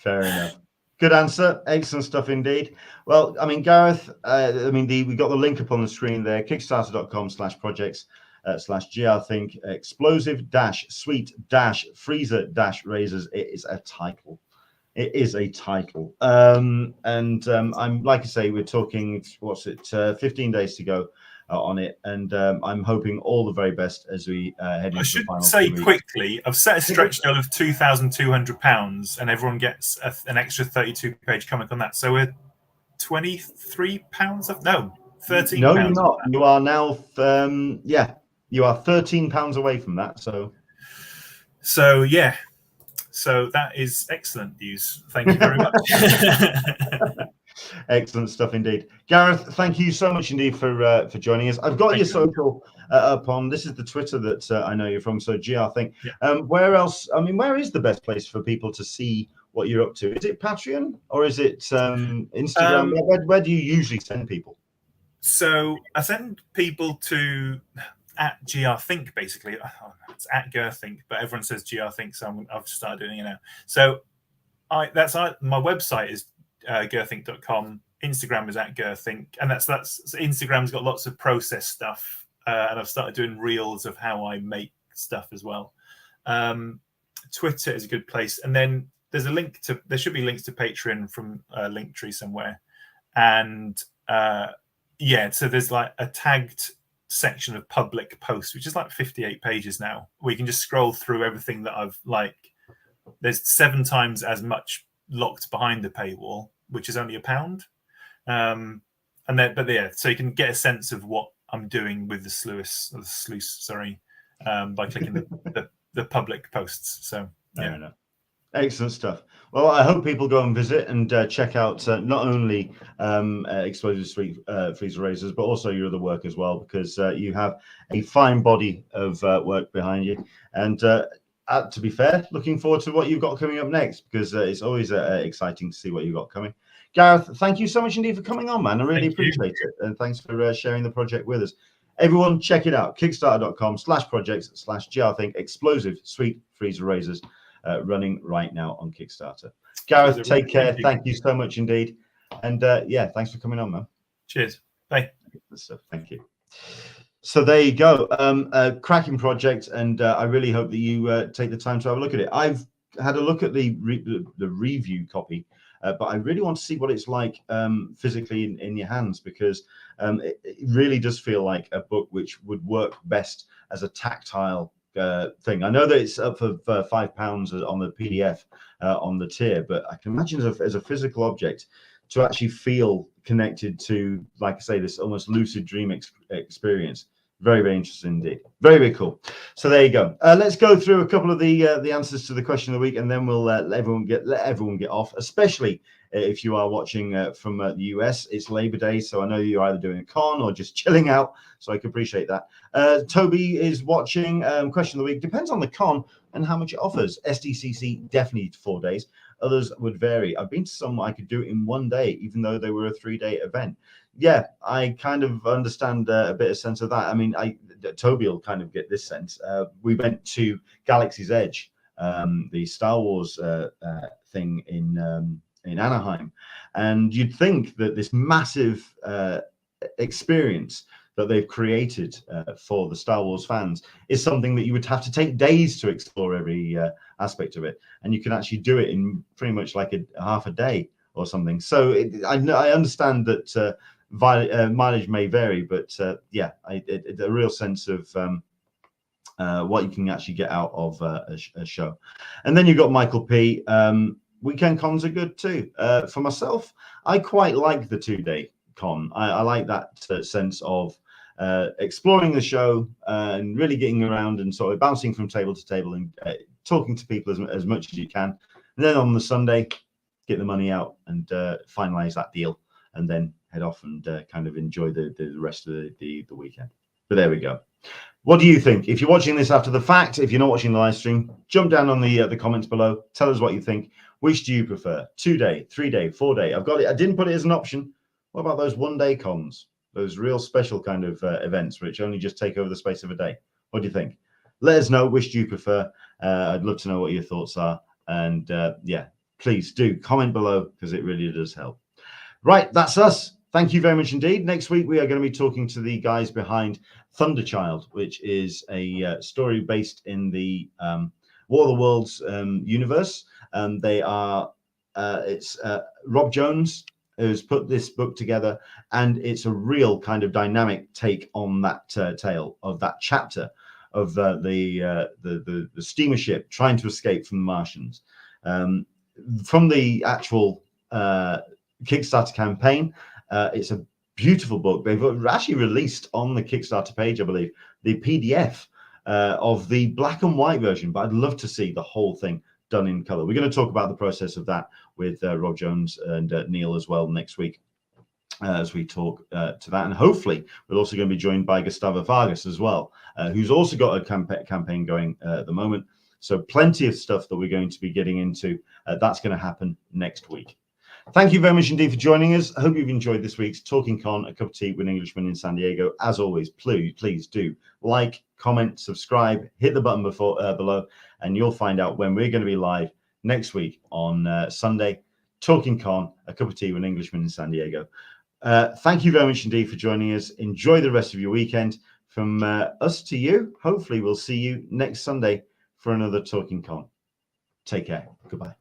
enough. Good answer. Excellent stuff indeed. Well, I mean, Gareth, we got the link up on the screen there, kickstarter.com/projects/GRthink explosive-sweet-freezer-razors. It is a title. It is a title. I'm like I say, we're talking, 15 days to go on it. And I'm hoping all the very best as we head into the final. I should say quickly, I've set a stretch goal of £2,200 and everyone gets an extra 32-page comic on that. So we're £23 off? No, £13. No, you're not. You are now, you are £13 away from that. So yeah. So that is excellent news. Thank you very much. Excellent stuff indeed. Gareth, thank you so much indeed for joining us. I've got your social up on, this is the Twitter that I know you're from, so GRthink. Yeah. Where else, where is the best place for people to see what you're up to? Is it Patreon or is it Instagram? Where do you usually send people? So I send people to @grthink, basically. It's @grthink, but everyone says grthink, so I've started doing it now. So my website is grthink.com. Instagram is @grthink, and that's Instagram's got lots of process stuff, and I've started doing reels of how I make stuff as well. Twitter is a good place, and then there should be links to Patreon from Linktree somewhere, and so there's like a tagged section of public posts, which is like 58 pages now, where you can just scroll through everything that I've there's 7 times as much locked behind the paywall, which is only £1. So you can get a sense of what I'm doing with the sluice, by clicking the public posts. So yeah. No. Excellent stuff. Well, I hope people go and visit and check out not only Explosive Freezer Razors, but also your other work as well, because you have a fine body of work behind you. And to be fair, looking forward to what you've got coming up next, because it's always exciting to see what you've got coming. Gareth, thank you so much indeed for coming on, man. I really appreciate it. And thanks for sharing the project with us. Everyone, check it out. Kickstarter.com/projects/grthink Explosive Sweet Freezer Razors. Running right now on Kickstarter. Gareth, take care. Thank you so much indeed. And thanks for coming on, man. Cheers. Bye. Thank you. So there you go. A cracking project, and I really hope that you take the time to have a look at it. I've had a look at the review copy, but I really want to see what it's like physically in your hands, because it really does feel like a book which would work best as a tactile thing. I know that it's up for £5 on the PDF on the tier, but I can imagine as a physical object to actually feel connected to, like I say, this almost lucid dream experience. Very, very interesting indeed. Very, very cool. So there you go. Let's go through a couple of the answers to the question of the week, and then we'll let everyone get off, especially if you are watching from the US. It's Labor Day, so I know you're either doing a con or just chilling out, so I can appreciate that. Toby is watching. Question of the week: depends on the con and how much it offers. SDCC definitely 4 days. Others would vary. I've been to some I could do it in 1 day, even though they were a 3-day event. Yeah, I kind of understand a bit of sense of that. I mean, Toby will kind of get this sense. We went to Galaxy's Edge, the Star Wars thing in Anaheim, and you'd think that this massive experience that they've created for the Star Wars fans is something that you would have to take days to explore every aspect of it, and you can actually do it in pretty much like a half a day or something. So I understand that mileage may vary, but a real sense of what you can actually get out of a show. And then you've got Michael P. Weekend cons are good too. For myself, I quite like the 2-day con. I like that sense of exploring the show and really getting around and sort of bouncing from table to table and talking to people as much as you can. And then on the Sunday, get the money out and finalize that deal, and then head off and kind of enjoy the rest of the weekend. But there we go. What do you think? If you're watching this after the fact, if you're not watching the live stream, jump down on the comments below. Tell us what you think. Which do you prefer? 2-day, 3-day, 4-day? I've got it. I didn't put it as an option. What about those 1-day cons? Those real special kind of events which only just take over the space of a day. What do you think? Let us know. Which do you prefer? I'd love to know what your thoughts are. And please do comment below, because it really does help. Right, that's us. Thank you very much indeed. Next week, we are going to be talking to the guys behind Thunderchild, which is a story based in the War of the Worlds universe. They are, it's Rob Jones who's put this book together, and it's a real kind of dynamic take on that tale of that chapter of the steamer ship trying to escape from the Martians. From the actual Kickstarter campaign, it's a beautiful book. They've actually released on the Kickstarter page, I believe, the PDF of the black and white version, but I'd love to see the whole thing done in color. We're going to talk about the process of that with Rob Jones and Neil as well next week as we talk to that. And hopefully we're also going to be joined by Gustavo Vargas as well, who's also got a campaign going at the moment. So plenty of stuff that we're going to be getting into. That's going to happen next week. Thank you very much indeed for joining us. I hope you've enjoyed this week's Talking Con, a cup of tea with Englishman in San Diego. As always, please do like, comment, subscribe, hit the button below, and you'll find out when we're going to be live next week on Sunday. Talking Con, a cup of tea with an Englishman in San Diego. Thank you very much indeed for joining us. Enjoy the rest of your weekend. From us to you, hopefully we'll see you next Sunday for another Talking Con. Take care. Goodbye.